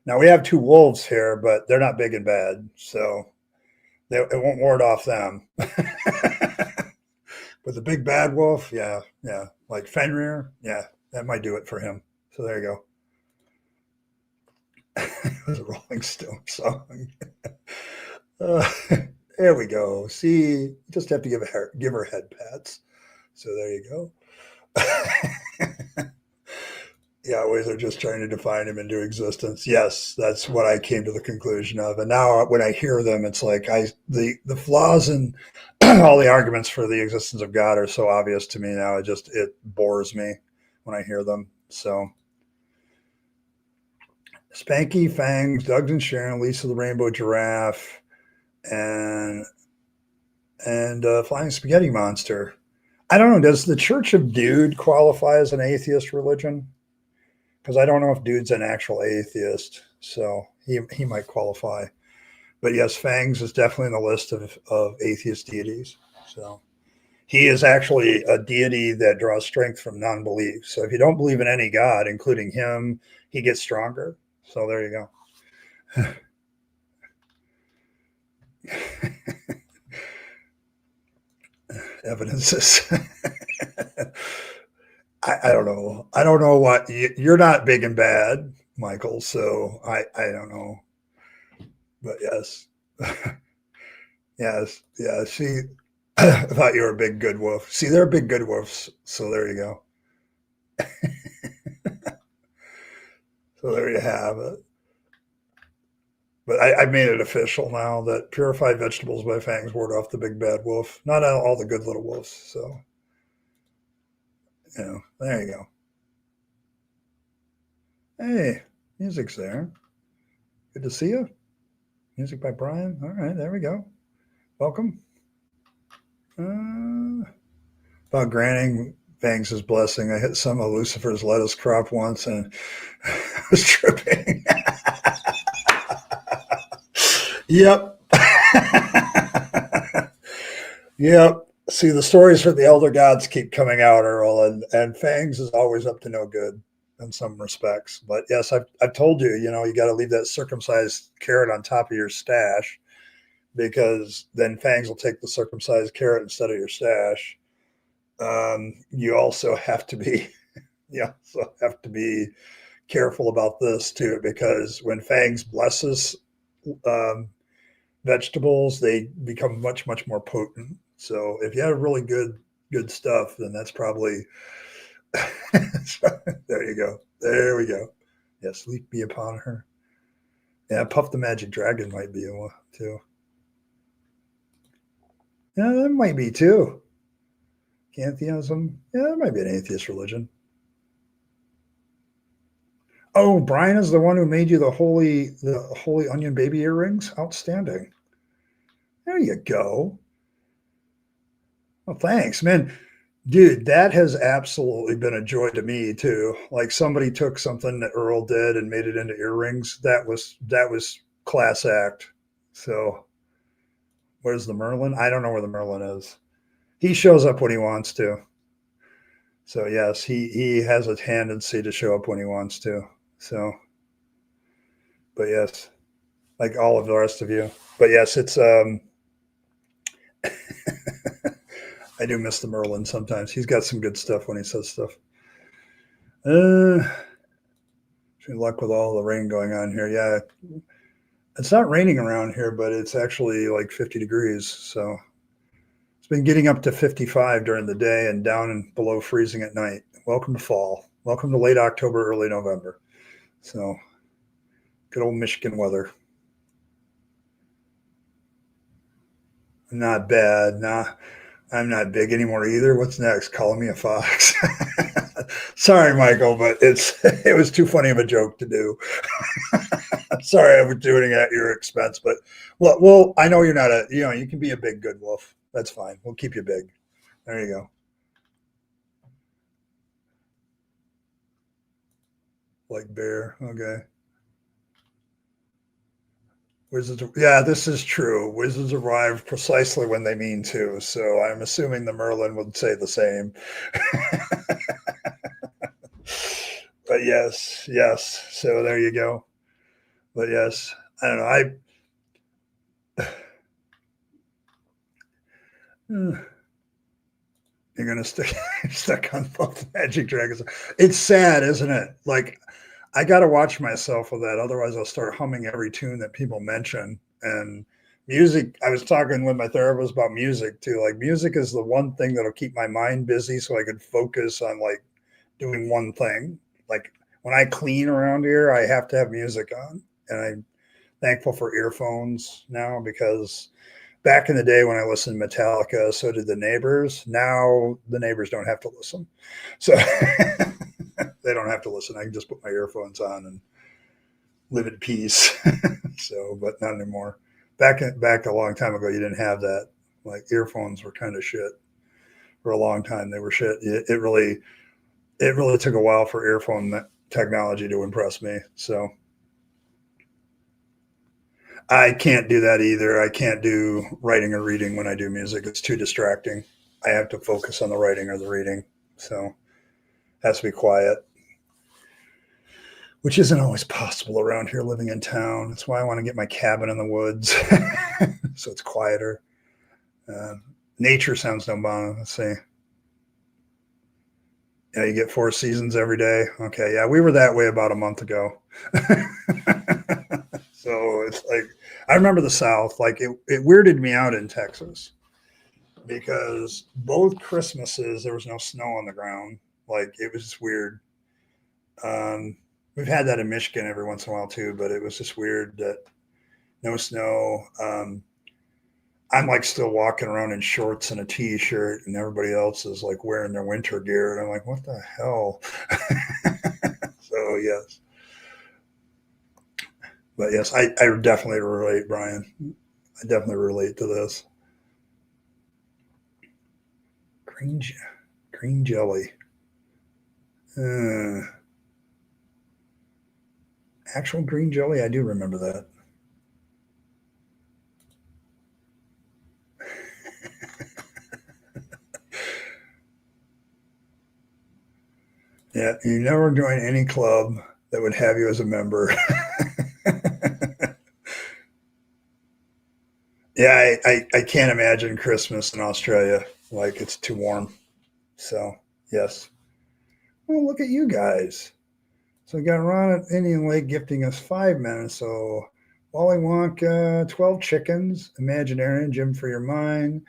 Now we have 2 wolves here, but they're not big and bad, so it won't ward off them. But the big bad wolf, yeah, like Fenrir, yeah, that might do it for him. So there you go. It was a Rolling Stone song. There we go. See, you just have to give her head pats. So there you go. Yahwehs are just trying to define him into existence. Yes, that's what I came to the conclusion of. And now when I hear them, it's like the flaws in all the arguments for the existence of God are so obvious to me now. It bores me when I hear them. So Spanky, Fangs, Doug's and Sharon, Lisa the Rainbow Giraffe, and Flying Spaghetti Monster. I don't know. Does the Church of Dude qualify as an atheist religion? Because I don't know if Dude's an actual atheist, so he might qualify. But yes, Fangs is definitely in the list of atheist deities. So he is actually a deity that draws strength from non-belief. So if you don't believe in any god, including him, he gets stronger. So there you go. Evidences. I don't know. I don't know what you're not big and bad, Michael. So I don't know. But yes, yes, yeah. See, I thought you were a big good wolf. See, they're big good wolves. So there you go. So there you have it. But I made it official now that purified vegetables by Fangs ward off the big bad wolf. Not all the good little wolves. So, there you go. Hey, music's there. Good to see you. Music by Brian. All right, there we go. Welcome. About granting Fangs' blessing, I hit some of Lucifer's lettuce crop once and I was tripping. Yep. Yep. See, the stories for the elder gods keep coming out, Earl, and Fangs is always up to no good in some respects. But yes, I've told you, you got to leave that circumcised carrot on top of your stash, because then Fangs will take the circumcised carrot instead of your stash. You also have to be careful about this too, because when Fangs blesses vegetables, they become much, much more potent. So if you have really good stuff, then that's probably there you go. There we go. Yes, sleep be upon her. Yeah, Puff the Magic Dragon might be one too. Yeah, that might be too. Atheism. Yeah, that might be an atheist religion. Oh, Brian is the one who made you the holy onion baby earrings. Outstanding. There you go. Well, thanks, man. Dude, that has absolutely been a joy to me too. Like, somebody took something that Earl did and made it into earrings. That was class act. So where's the Merlin? I don't know where the Merlin is. He shows up when he wants to. So yes, he has a tendency to show up when he wants to. So, but yes, like all of the rest of you. But yes, it's I do miss the Merlin sometimes. He's got some good stuff when he says stuff. Good luck with all the rain going on here. Yeah, it's not raining around here, but it's actually like 50 degrees. So it's been getting up to 55 during the day and down and below freezing at night. Welcome to fall. Welcome to late October, early November. So good old Michigan weather. Not bad. Nah, I'm not big anymore either. What's next? Calling me a fox. Sorry, Michael, but it was too funny of a joke to do. Sorry, I was doing it at your expense, but well, I know you're not you can be a big good wolf. That's fine. We'll keep you big. There you go. Like bear. Okay. Wizards. Yeah, this is true. Wizards arrive precisely when they mean to. So I'm assuming the Merlin would say the same. But yes. So there you go. But yes, I don't know. You're gonna stick stuck on both Magic Dragons. It's sad, isn't it? Like I got to watch myself with that. Otherwise, I'll start humming every tune that people mention. And music, I was talking with my therapist about music too. Like, music is the one thing that'll keep my mind busy so I can focus on like doing one thing. Like, when I clean around here, I have to have music on. And I'm thankful for earphones now because back in the day when I listened to Metallica, so did the neighbors. Now the neighbors don't have to listen. So they don't have to listen. I can just put my earphones on and live in peace. So, but not anymore. Back a long time ago, you didn't have that. Like, earphones were kind of shit for a long time. They were shit. It really took a while for earphone technology to impress me. So I can't do that either. I can't do writing or reading when I do music. It's too distracting. I have to focus on the writing or the reading. So it has to be quiet, which isn't always possible around here living in town. That's why I want to get my cabin in the woods so it's quieter. Nature sounds no bon. Let's see. Yeah, you get 4 seasons every day. Okay, yeah, we were that way about a month ago. So it's like, I remember the South, like it weirded me out in Texas because both Christmases there was no snow on the ground. Like, it was just weird. Um, we've had that in Michigan every once in a while too, but it was just weird that no snow. I'm like still walking around in shorts and a t-shirt, and everybody else is like wearing their winter gear, and I'm like, what the hell? So yes, but yes, I definitely relate, Brian. I definitely relate to this. Green, green jelly. Uh, Actual green jelly. I do remember that. Yeah, you never join any club that would have you as a member. Yeah, I can't imagine Christmas in Australia. Like, it's too warm. So, yes. Well, look at you guys. So, we got Ron at Indian Lake gifting us 5 minutes. So, Wally Wonka, 12 chickens, Imaginarian, Jim for Your Mind,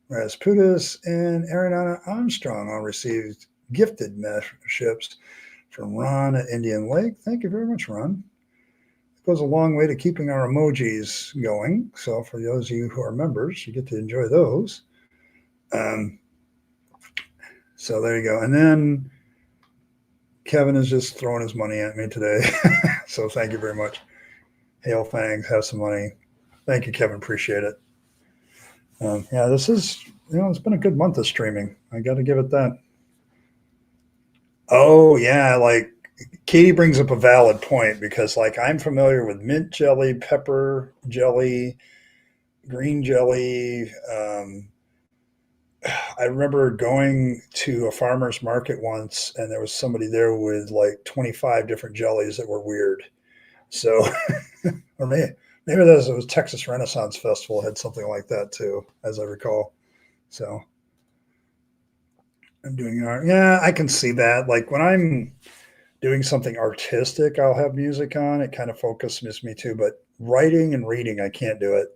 Rasputus, and Ariana Armstrong all received gifted memberships from Ron at Indian Lake. Thank you very much, Ron. It goes a long way to keeping our emojis going. So, for those of you who are members, you get to enjoy those. Um, so there you go. And then Kevin is just throwing his money at me today. So thank you very much. Hail Fangs, have some money. Thank you, Kevin. Appreciate it. Yeah, this is, it's been a good month of streaming. I got to give it that. Oh, yeah. Like, Katie brings up a valid point because, like, I'm familiar with mint jelly, pepper jelly, green jelly. I remember going to a farmer's market once and there was somebody there with like 25 different jellies that were weird. So, or maybe it was Texas Renaissance Festival had something like that too, as I recall. So, I'm doing art. Yeah, I can see that. Like when I'm doing something artistic, I'll have music on. It kind of focuses me too. But writing and reading, I can't do it.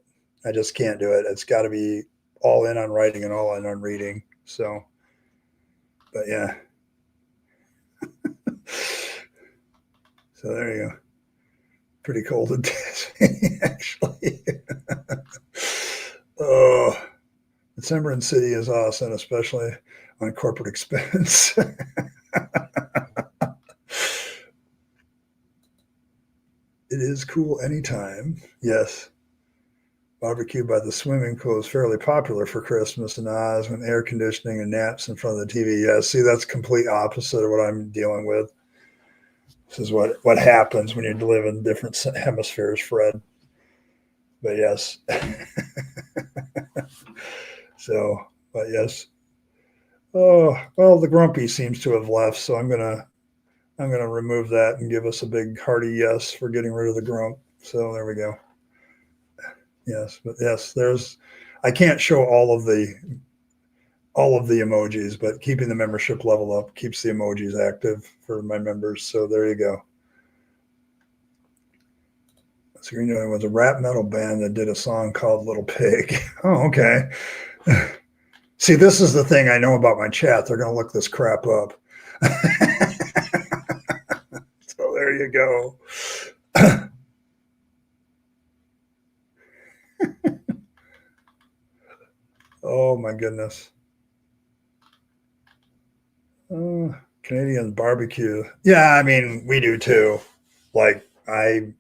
I just can't do it. It's got to be all in on writing and all in on reading. So, but yeah. So there you go. Pretty cold and dead, actually. Oh, December in city is awesome, especially on corporate expense. It is cool anytime. Yes. Barbecue by the swimming pool is fairly popular for Christmas and Oz when air conditioning and naps in front of the TV. Yeah, see, that's complete opposite of what I'm dealing with. This is what happens when you live in different hemispheres, Fred. But yes. So, but yes. Oh, well, the grumpy seems to have left, so I'm gonna remove that and give us a big hearty yes for getting rid of the grump. So there we go. Yes, but yes, there's. I can't show all of the emojis, but keeping the membership level up keeps the emojis active for my members. So there you go. So Green was a rap metal band that did a song called Little Pig. Oh, okay. See, this is the thing I know about my chat. They're going to look this crap up. So there you go. Oh my goodness. Canadian barbecue. Yeah, I mean, we do too. Like I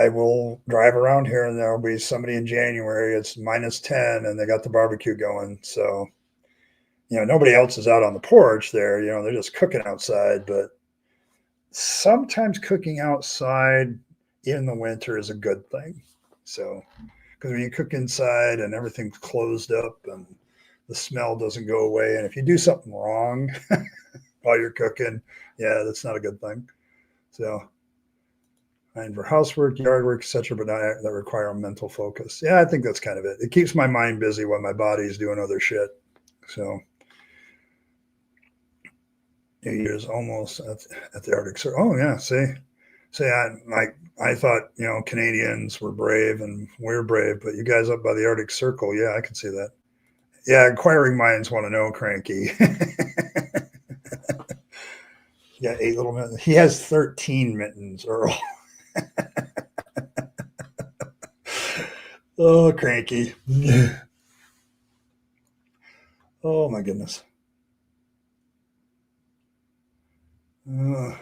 will drive around here and there'll be somebody in January. It's -10 and they got the barbecue going. So, nobody else is out on the porch there. They're just cooking outside. But sometimes cooking outside in the winter is a good thing. So, because when you cook inside and everything's closed up and the smell doesn't go away, and if you do something wrong while you're cooking, yeah, that's not a good thing. So, and for housework, yard work, etc., but not that require a mental focus. Yeah, I think that's kind of it. It keeps my mind busy while my body's doing other shit. So, New Year's almost at the Arctic Circle. Oh yeah, see, I thought Canadians were brave and we're brave, but you guys up by the Arctic Circle, yeah, I can see that. Yeah, inquiring minds want to know, Cranky. Yeah, 8 little mittens. He has 13 mittens, Earl. Oh, Cranky. Oh my goodness. Yeah.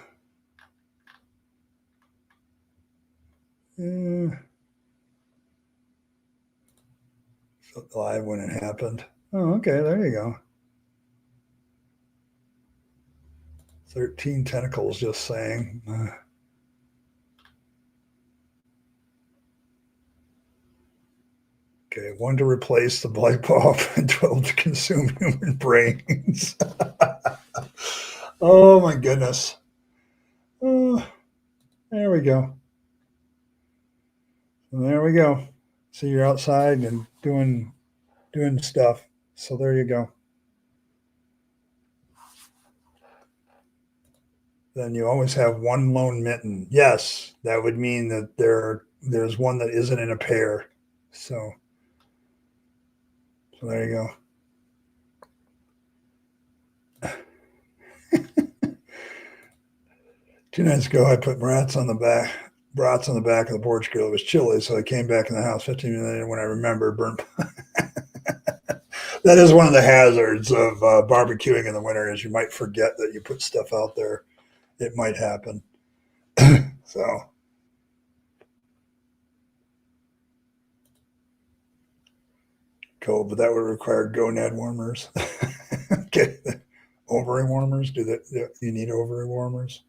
Live when it happened. Oh, okay, there you go. 13 tentacles, just saying. Okay, 1 to replace the light bulb and 12 to consume human brains. Oh my goodness. Oh, there we go. There we go. So you're outside and doing stuff. So there you go. Then you always have one lone mitten. Yes, that would mean that there's one that isn't in a pair. So there you go. 2 nights ago, I put brats on the back of the porch grill. It was chilly, so I came back in the house 15 minutes later when I remembered burnt. That is one of the hazards of barbecuing in the winter is you might forget that you put stuff out there. It might happen. So cold, but that would require gonad warmers. Okay, ovary warmers. You need ovary warmers?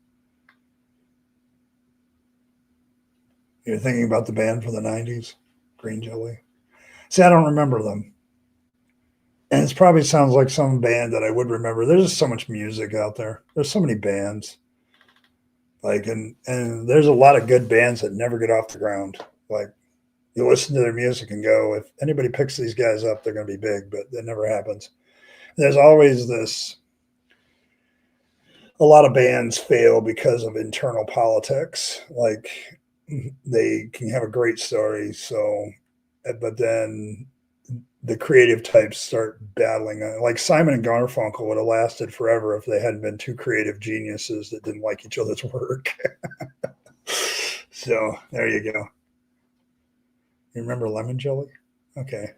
You're thinking about the band from the 90s, Green Jelly. See, I don't remember them. And it probably sounds like some band that I would remember. There's just so much music out there. There's so many bands. And there's a lot of good bands that never get off the ground. Like you listen to their music and go, if anybody picks these guys up, they're going to be big, but that never happens. there's always this. A lot of bands fail because of internal politics. Like they can have a great story, so but then the creative types start battling. Like Simon and Garfunkel would have lasted forever if they hadn't been two creative geniuses that didn't like each other's work. So there you go. You remember Lemon Jelly? Okay.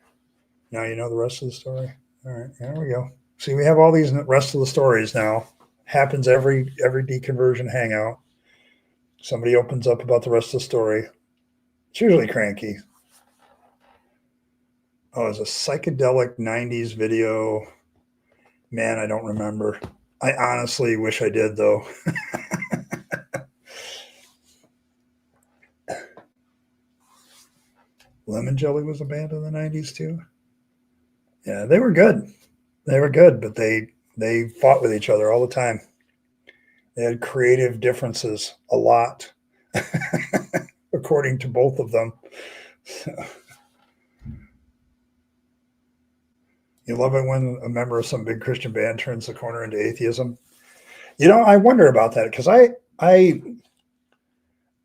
Now you know the rest of the story. All right, there we go. See, we have all these rest of the stories now. Happens every deconversion hangout. Somebody opens up about the rest of the story. It's usually cranky. Oh, it's a psychedelic 90s video. Man, I don't remember. I honestly wish I did, though. Lemon Jelly was a band in the 90s, too. Yeah, they were good. They were good, but they fought with each other all the time. They had creative differences a lot, according to both of them. You love it when a member of some big Christian band turns the corner into atheism. You know, I wonder about that because I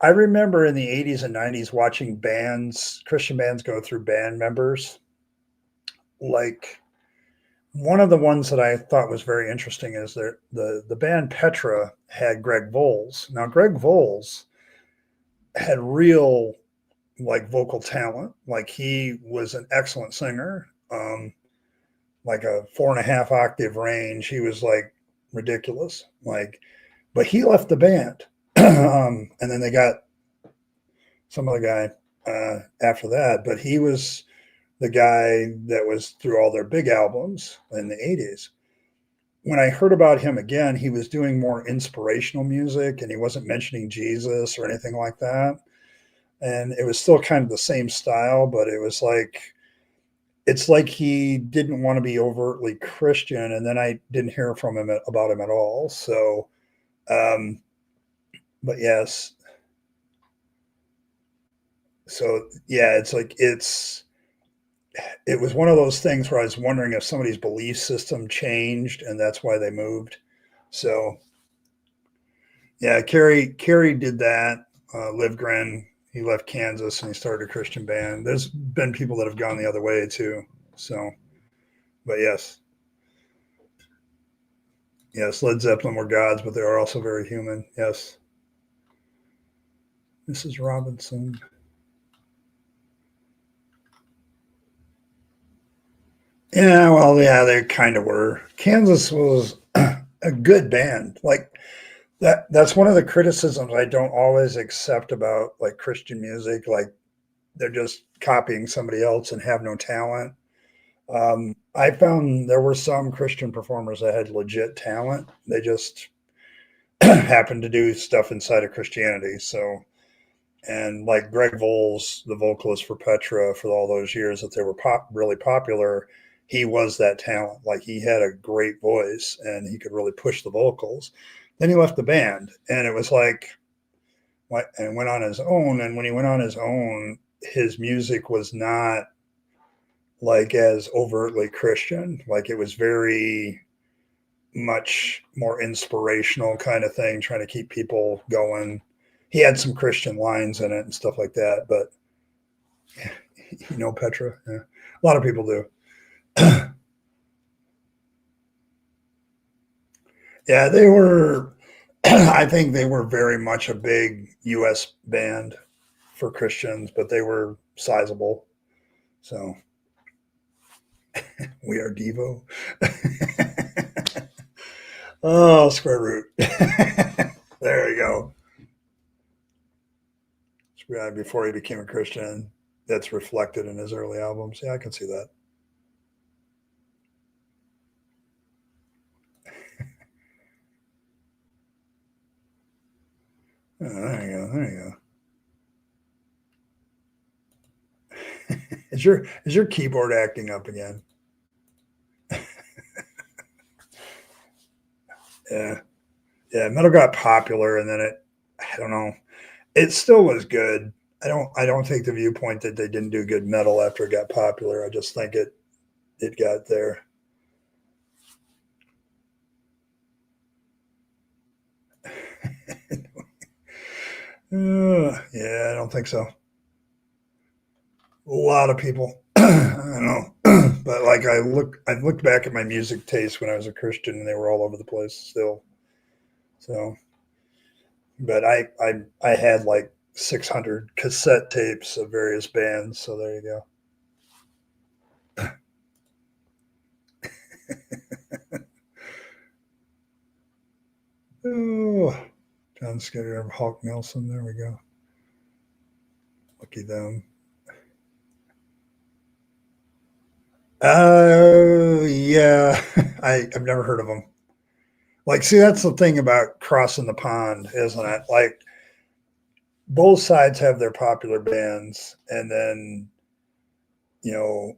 remember in the 80s and 90s watching bands, Christian bands go through band members. Like one of the ones that I thought was very interesting is that the band Petra had Greg Voles. Now Greg Voles had real like vocal talent. Like he was an excellent singer. Like a 4.5 octave range. He was like ridiculous. Like, but he left the band. And then they got some other guy after that. But he was the guy that was through all their big albums in the 80s. When I heard about him again, he was doing more inspirational music and he wasn't mentioning Jesus or anything like that. And it was still kind of the same style, but it was like, it's like he didn't want to be overtly Christian, and then I didn't hear from him about him at all. So, but yes, so yeah, it's like it was one of those things where I was wondering if somebody's belief system changed, and that's why they moved. So, yeah, Carrie did that. Livgren, he left Kansas and he started a Christian band. There's been people that have gone the other way too. So, but yes, Led Zeppelin were gods, but they are also very human. Yes, Mrs. Robinson. Yeah, well, yeah, they kind of were. Kansas was a good band. Like that's one of the criticisms I don't always accept about like Christian music. Like they're just copying somebody else and have no talent. I found there were some Christian performers that had legit talent. They just happened to do stuff inside of Christianity. So, and like Greg Voles, the vocalist for Petra, for all those years that they were really popular, he was that talent. Like he had a great voice and he could really push the vocals. Then he left the band, and it was like, and went on his own. And when he went on his own, his music was not like as overtly Christian. Like it was very much more inspirational kind of thing, trying to keep people going. He had some Christian lines in it and stuff like that, but you know, Petra, yeah. A lot of people do. Yeah, they were, I think they were very much a big US band for Christians, but they were sizable. So we are Devo. Oh, square root. There you go. Before he became a Christian, that's reflected in his early albums. Yeah, I can see that. Oh, there you go. There you go. Is your keyboard acting up again? Yeah. Yeah, metal got popular and then I don't know. It still was good. I don't take the viewpoint that they didn't do good metal after it got popular. I just think it got there. Yeah, I don't think so. A lot of people. I don't know, but like I looked back at my music taste when I was a Christian, and they were all over the place still. So, but I had like 600 cassette tapes of various bands. So there you go. Oh, John Skinner, Hawk Nelson. There we go. Lucky them. Yeah, I've never heard of them. Like, see, that's the thing about crossing the pond, isn't it? Like, both sides have their popular bands, and then you know,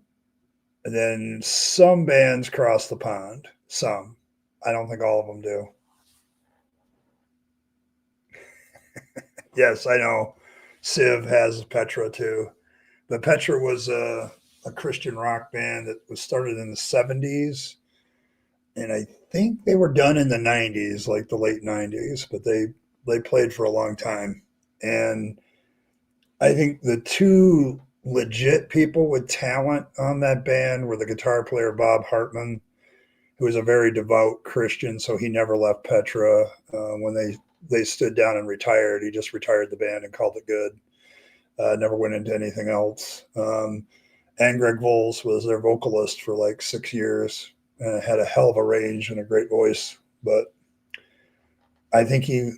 and then some bands cross the pond. Some, I don't think all of them do. Yes, I know. Civ has Petra too, but Petra was a Christian rock band that was started in the '70s, and I think they were done in the '90s, like the late '90s. But they played for a long time, and I think the two legit people with talent on that band were the guitar player Bob Hartman, who was a very devout Christian, so he never left Petra. When they stood down and retired, he just retired the band and called it good. Never went into anything else. And Greg Voles was their vocalist for like 6 years. Had a hell of a range and a great voice, but I think he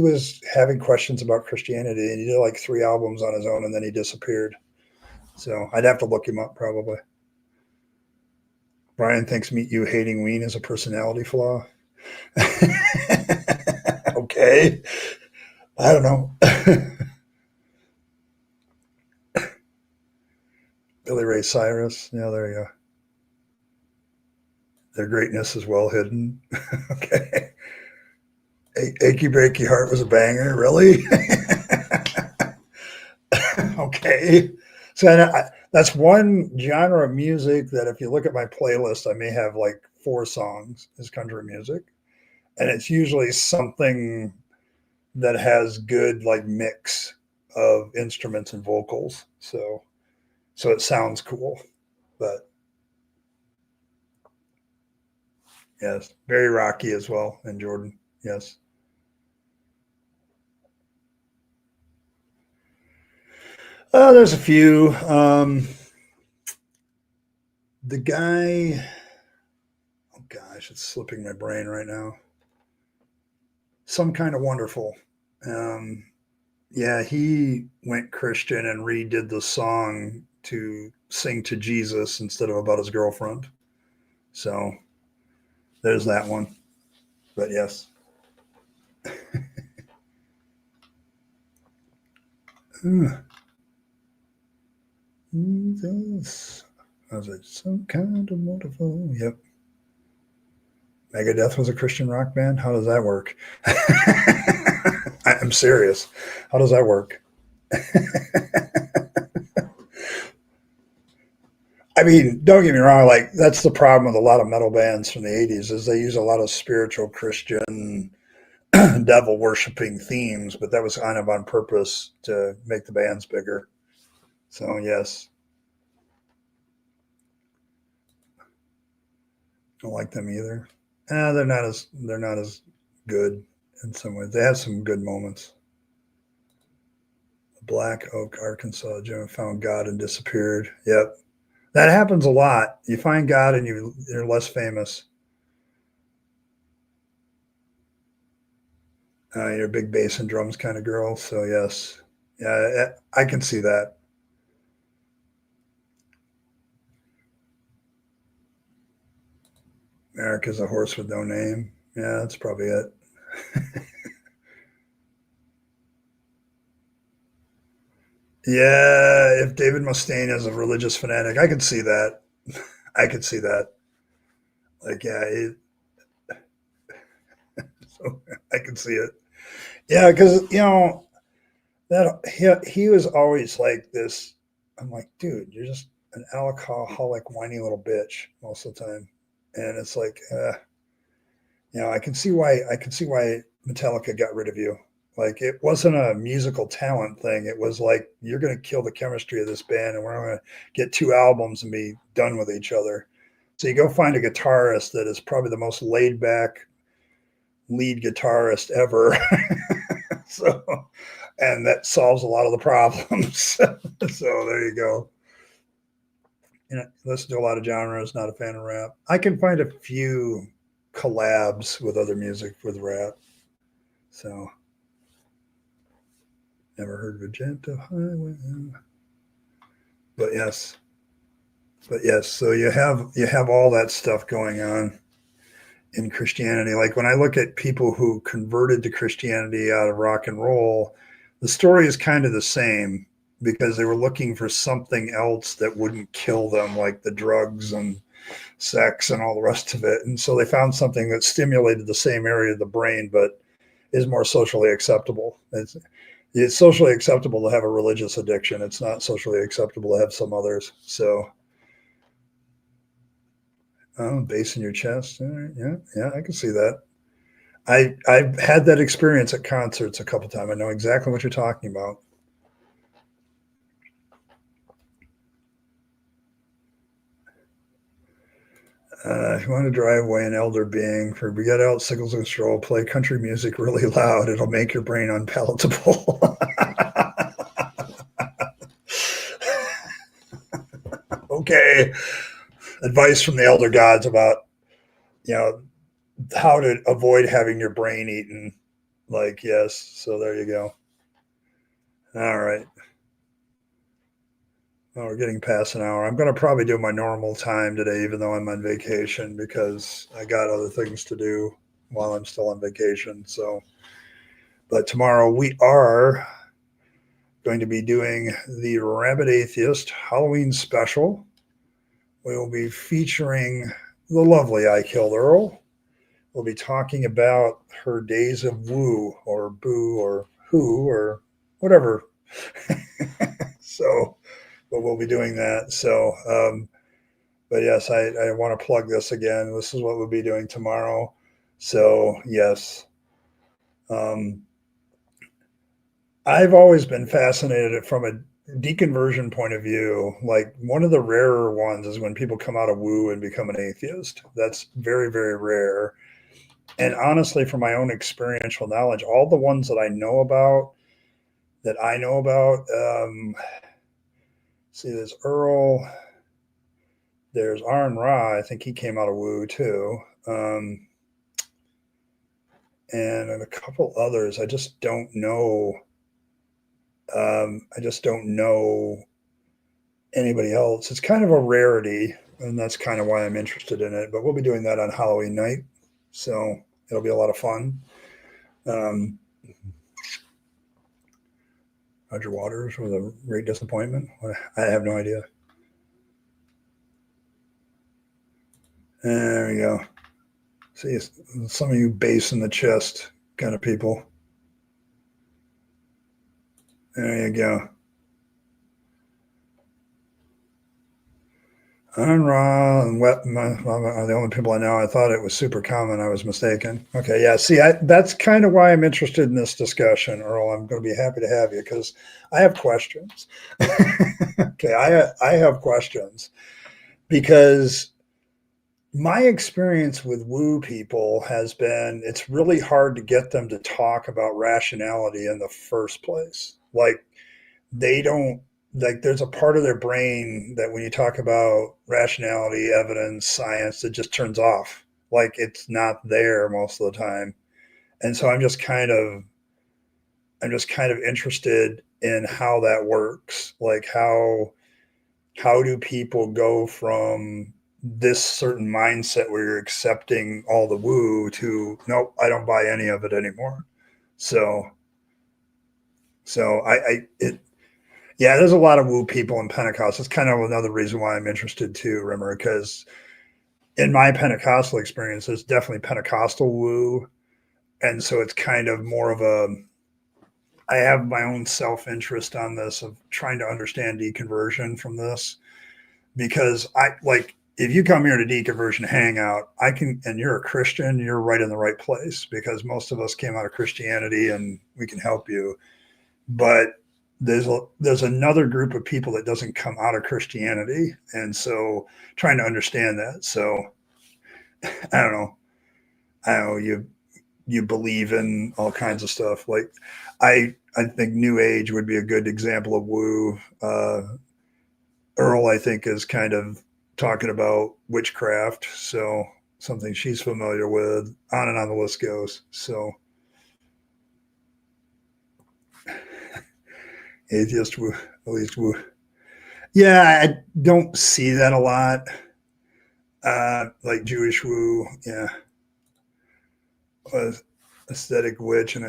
was having questions about Christianity, and he did like 3 albums on his own, and then he disappeared. So I'd have to look him up probably. Brian thinks Meet You hating Ween is a personality flaw. Okay, I don't know. Billy Ray Cyrus. Yeah, there you go. Their greatness is well hidden. Okay. Achy Breaky Heart was a banger, really? Okay. So that's one genre of music that if you look at my playlist, I may have like 4 songs is country music. And it's usually something that has good like mix of instruments and vocals. So it sounds cool. But yes, very rocky as well in Jordan. Yes. There's a few. The guy, oh gosh, it's slipping my brain right now. Some kind of wonderful. Um, yeah, he went Christian and redid the song to sing to Jesus instead of about his girlfriend. So there's that one. But yes. Jesus. I was like, some kind of wonderful. Yep. Megadeth was a Christian rock band. How does that work? I'm serious. How does that work? I mean, don't get me wrong. Like that's the problem with a lot of metal bands from the '80s is they use a lot of spiritual Christian devil worshiping themes, but that was kind of on purpose to make the bands bigger. So yes, don't like them either. They're not as good in some ways. They have some good moments. Black Oak, Arkansas. Jim found God and disappeared. Yep, that happens a lot. You find God and you're less famous. You're a big bass and drums kind of girl. So yes, yeah, I can see that. America's a horse with no name. Yeah, that's probably it. Yeah, if David Mustaine is a religious fanatic, I could see that. I could see that. Like, yeah, so I can see it. Yeah, because that he was always like this. I'm like, dude, you're just an alcoholic, whiny little bitch most of the time, and it's like, I can see why Metallica got rid of you. Like it wasn't a musical talent thing. It was like, you're going to kill the chemistry of this band and we're going to get 2 albums and be done with each other. So you go find a guitarist that is probably the most laid back lead guitarist ever. So, and that solves a lot of the problems. So there you go. You know, listen to a lot of genres, not a fan of rap. I can find a few collabs with other music with rap. So never heard of Magenta Highway. But yes. But yes, so you have all that stuff going on in Christianity. Like when I look at people who converted to Christianity out of rock and roll, the story is kind of the same because they were looking for something else that wouldn't kill them, like the drugs and sex and all the rest of it. And so they found something that stimulated the same area of the brain, but is more socially acceptable. It's socially acceptable to have a religious addiction. It's not socially acceptable to have some others. So, bass in your chest. Yeah, I can see that. I've had that experience at concerts a couple times. I know exactly what you're talking about. If you want to drive away an elder being, for get out signals and stroll, play country music really loud. It'll make your brain unpalatable. Okay. Advice from the elder gods about, you know, how to avoid having your brain eaten. Like, yes. So there you go. All right. Oh, we're getting past an hour. I'm going to probably do my normal time today, even though I'm on vacation, because I got other things to do while I'm still on vacation. So, but tomorrow we are going to be doing the Rabyd Atheist Halloween special. We will be featuring the lovely I Killed Earl. We'll be talking about her days of woo or boo or who or whatever. So, but we'll be doing that. So, but yes, I want to plug this again. This is what we'll be doing tomorrow. So, yes. I've always been fascinated from a deconversion point of view. Like one of the rarer ones is when people come out of woo and become an atheist. That's very, very rare. And honestly, from my own experiential knowledge, all the ones that I know about, see, there's Earl, there's Aaron Ra. I think he came out of woo too. And a couple others. I just don't know. I just don't know anybody else. It's kind of a rarity, and that's kind of why I'm interested in it. But we'll be doing that on Halloween night, so it'll be a lot of fun. Roger Waters was a great disappointment. I have no idea. There we go. See, some of you bass in the chest kind of people. There you go. And Ra and Wet are the only people I know. I thought it was super common. I was mistaken. Okay, yeah. See, that's kind of why I'm interested in this discussion, Earl. I'm going to be happy to have you because I have questions. Okay, I have questions because my experience with woo people has been it's really hard to get them to talk about rationality in the first place. Like they don't like there's a part of their brain that when you talk about rationality, evidence, science, it just turns off. Like it's not there most of the time. And so I'm just kind of interested in how that works. Like how do people go from this certain mindset where you're accepting all the woo to nope, I don't buy any of it anymore. So yeah, there's a lot of woo people in Pentecost. It's kind of another reason why I'm interested too, Rimmer, because in my Pentecostal experience, there's definitely Pentecostal woo. And so it's kind of more of I have my own self-interest on this of trying to understand deconversion from this because if you come here to Deconversion Hangout, and you're a Christian, you're right in the right place, because most of us came out of Christianity and we can help you. But there's another group of people that doesn't come out of Christianity. And so trying to understand that. So I don't know. You believe in all kinds of stuff. Like I think New Age would be a good example of woo. Earl, I think, is kind of talking about witchcraft, so something she's familiar with. On and on the list goes. So atheist woo, at least woo. Yeah, I don't see that a lot. Like Jewish woo, yeah. Aesthetic witch, and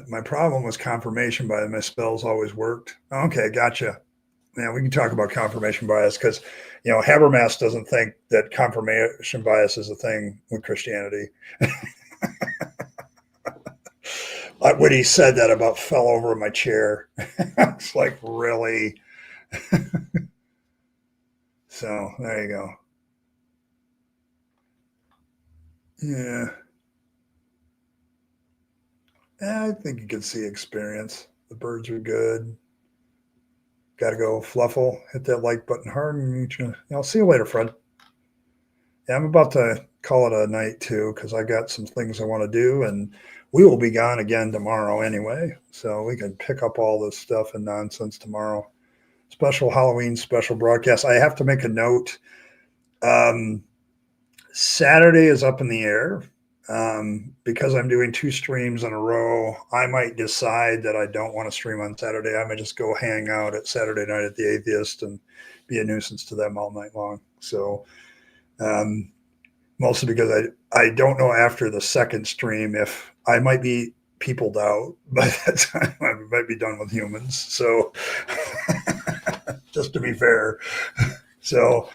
my problem was confirmation bias. My spells always worked. Okay, gotcha. Yeah, we can talk about confirmation bias, because Habermas doesn't think that confirmation bias is a thing with Christianity. When he said that, about fell over in my chair. It's like, really? So there you go. Yeah. I think you can see experience. The birds are good. Got to go, Fluffle. Hit that like button hard, and I'll see you later, Fred. Yeah, I'm about to call it a night too, because I got some things I want to do, and we will be gone again tomorrow anyway, so we can pick up all this stuff and nonsense tomorrow. Special Halloween special broadcast. I have to make a note. Saturday is up in the air. Because I'm doing 2 streams in a row, I might decide that I don't want to stream on Saturday. I might just go hang out at Saturday night at the Atheist and be a nuisance to them all night long. So, mostly because I don't know after the second stream if I might be peopled out by that time. I might be done with humans. So, just to be fair. So,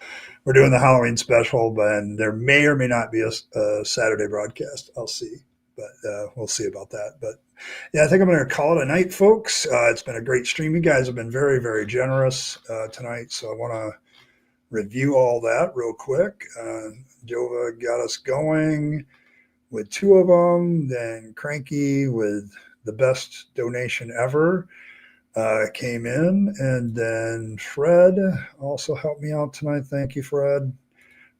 we're doing the Halloween special, but there may or may not be a Saturday broadcast. I'll see, but we'll see about that. But yeah, I think I'm going to call it a night, folks. It's been a great stream. You guys have been very, very generous tonight, so I want to review all that real quick. Jova got us going with 2 of them, then Cranky with the best donation ever. Came in, and then Fred also helped me out tonight. Thank you, Fred.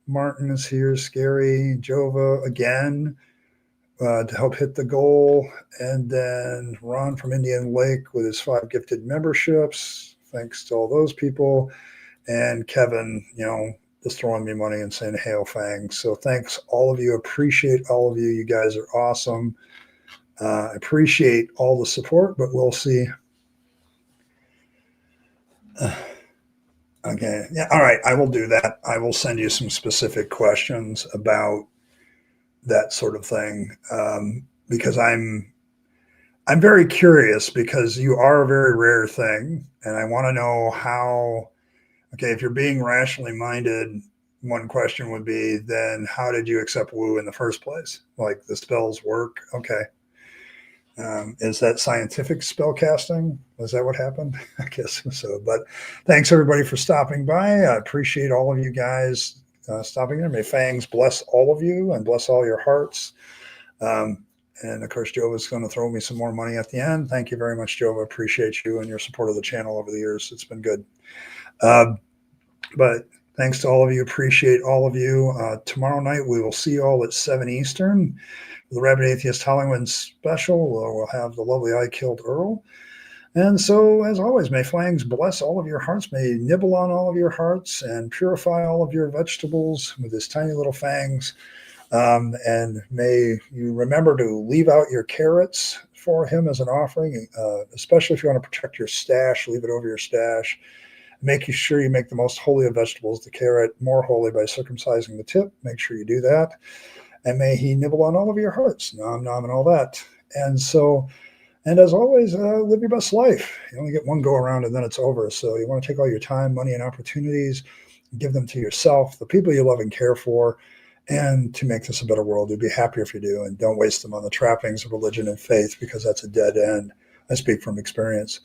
Martin is here. Scary. Jova again to help hit the goal. And then Ron from Indian Lake with his 5 gifted memberships. Thanks to all those people. And Kevin, just throwing me money and saying hail fangs. So thanks all of you. Appreciate all of you. You guys are awesome. Appreciate all the support, but we'll see. Okay. Yeah. All right. I will do that. I will send you some specific questions about that sort of thing, because I'm very curious, because you are a very rare thing, and I want to know how. Okay, if you're being rationally minded, one question would be, then how did you accept woo in the first place? Like, the spells work. Okay. Is that scientific spell casting? Was that what happened? I guess so. But thanks everybody for stopping by. I appreciate all of you guys stopping there. May fangs bless all of you and bless all your hearts. And of course, Jova's going to throw me some more money at the end. Thank you very much, Jova. Appreciate you and your support of the channel over the years. It's been good. But thanks to all of you. Appreciate all of you. Tomorrow night, we will see you all at 7 Eastern. The Rabyd Atheist Halloween special. We'll have the lovely I Killed Earl. And so, as always, may flangs bless all of your hearts, may nibble on all of your hearts, and purify all of your vegetables with his tiny little fangs. And may you remember to leave out your carrots for him as an offering, especially if you want to protect your stash, leave it over your stash. Make sure you make the most holy of vegetables, the carrot, more holy by circumcising the tip. Make sure you do that. And may he nibble on all of your hearts, nom, nom, and all that. And so, and as always, live your best life. You only get one go around and then it's over. So you want to take all your time, money, and opportunities, give them to yourself, the people you love and care for, and to make this a better world. You'd be happier if you do. And don't waste them on the trappings of religion and faith, because that's a dead end. I speak from experience.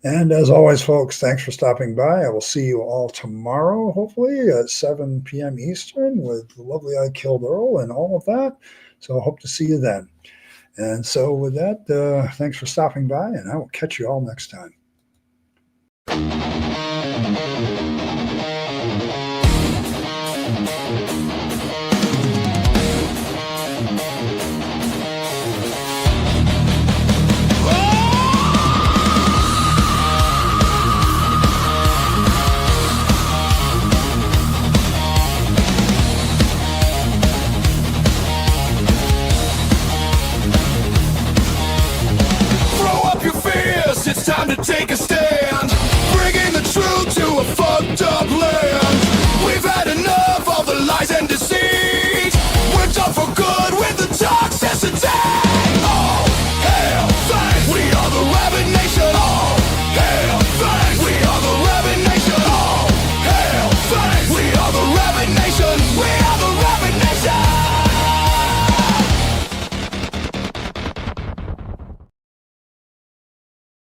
And as always, folks, thanks for stopping by. I will see you all tomorrow, hopefully at 7 p.m. Eastern with the lovely I Killed Earl and all of that. So I hope to see you then. And so with that, thanks for stopping by, and I will catch you all next time.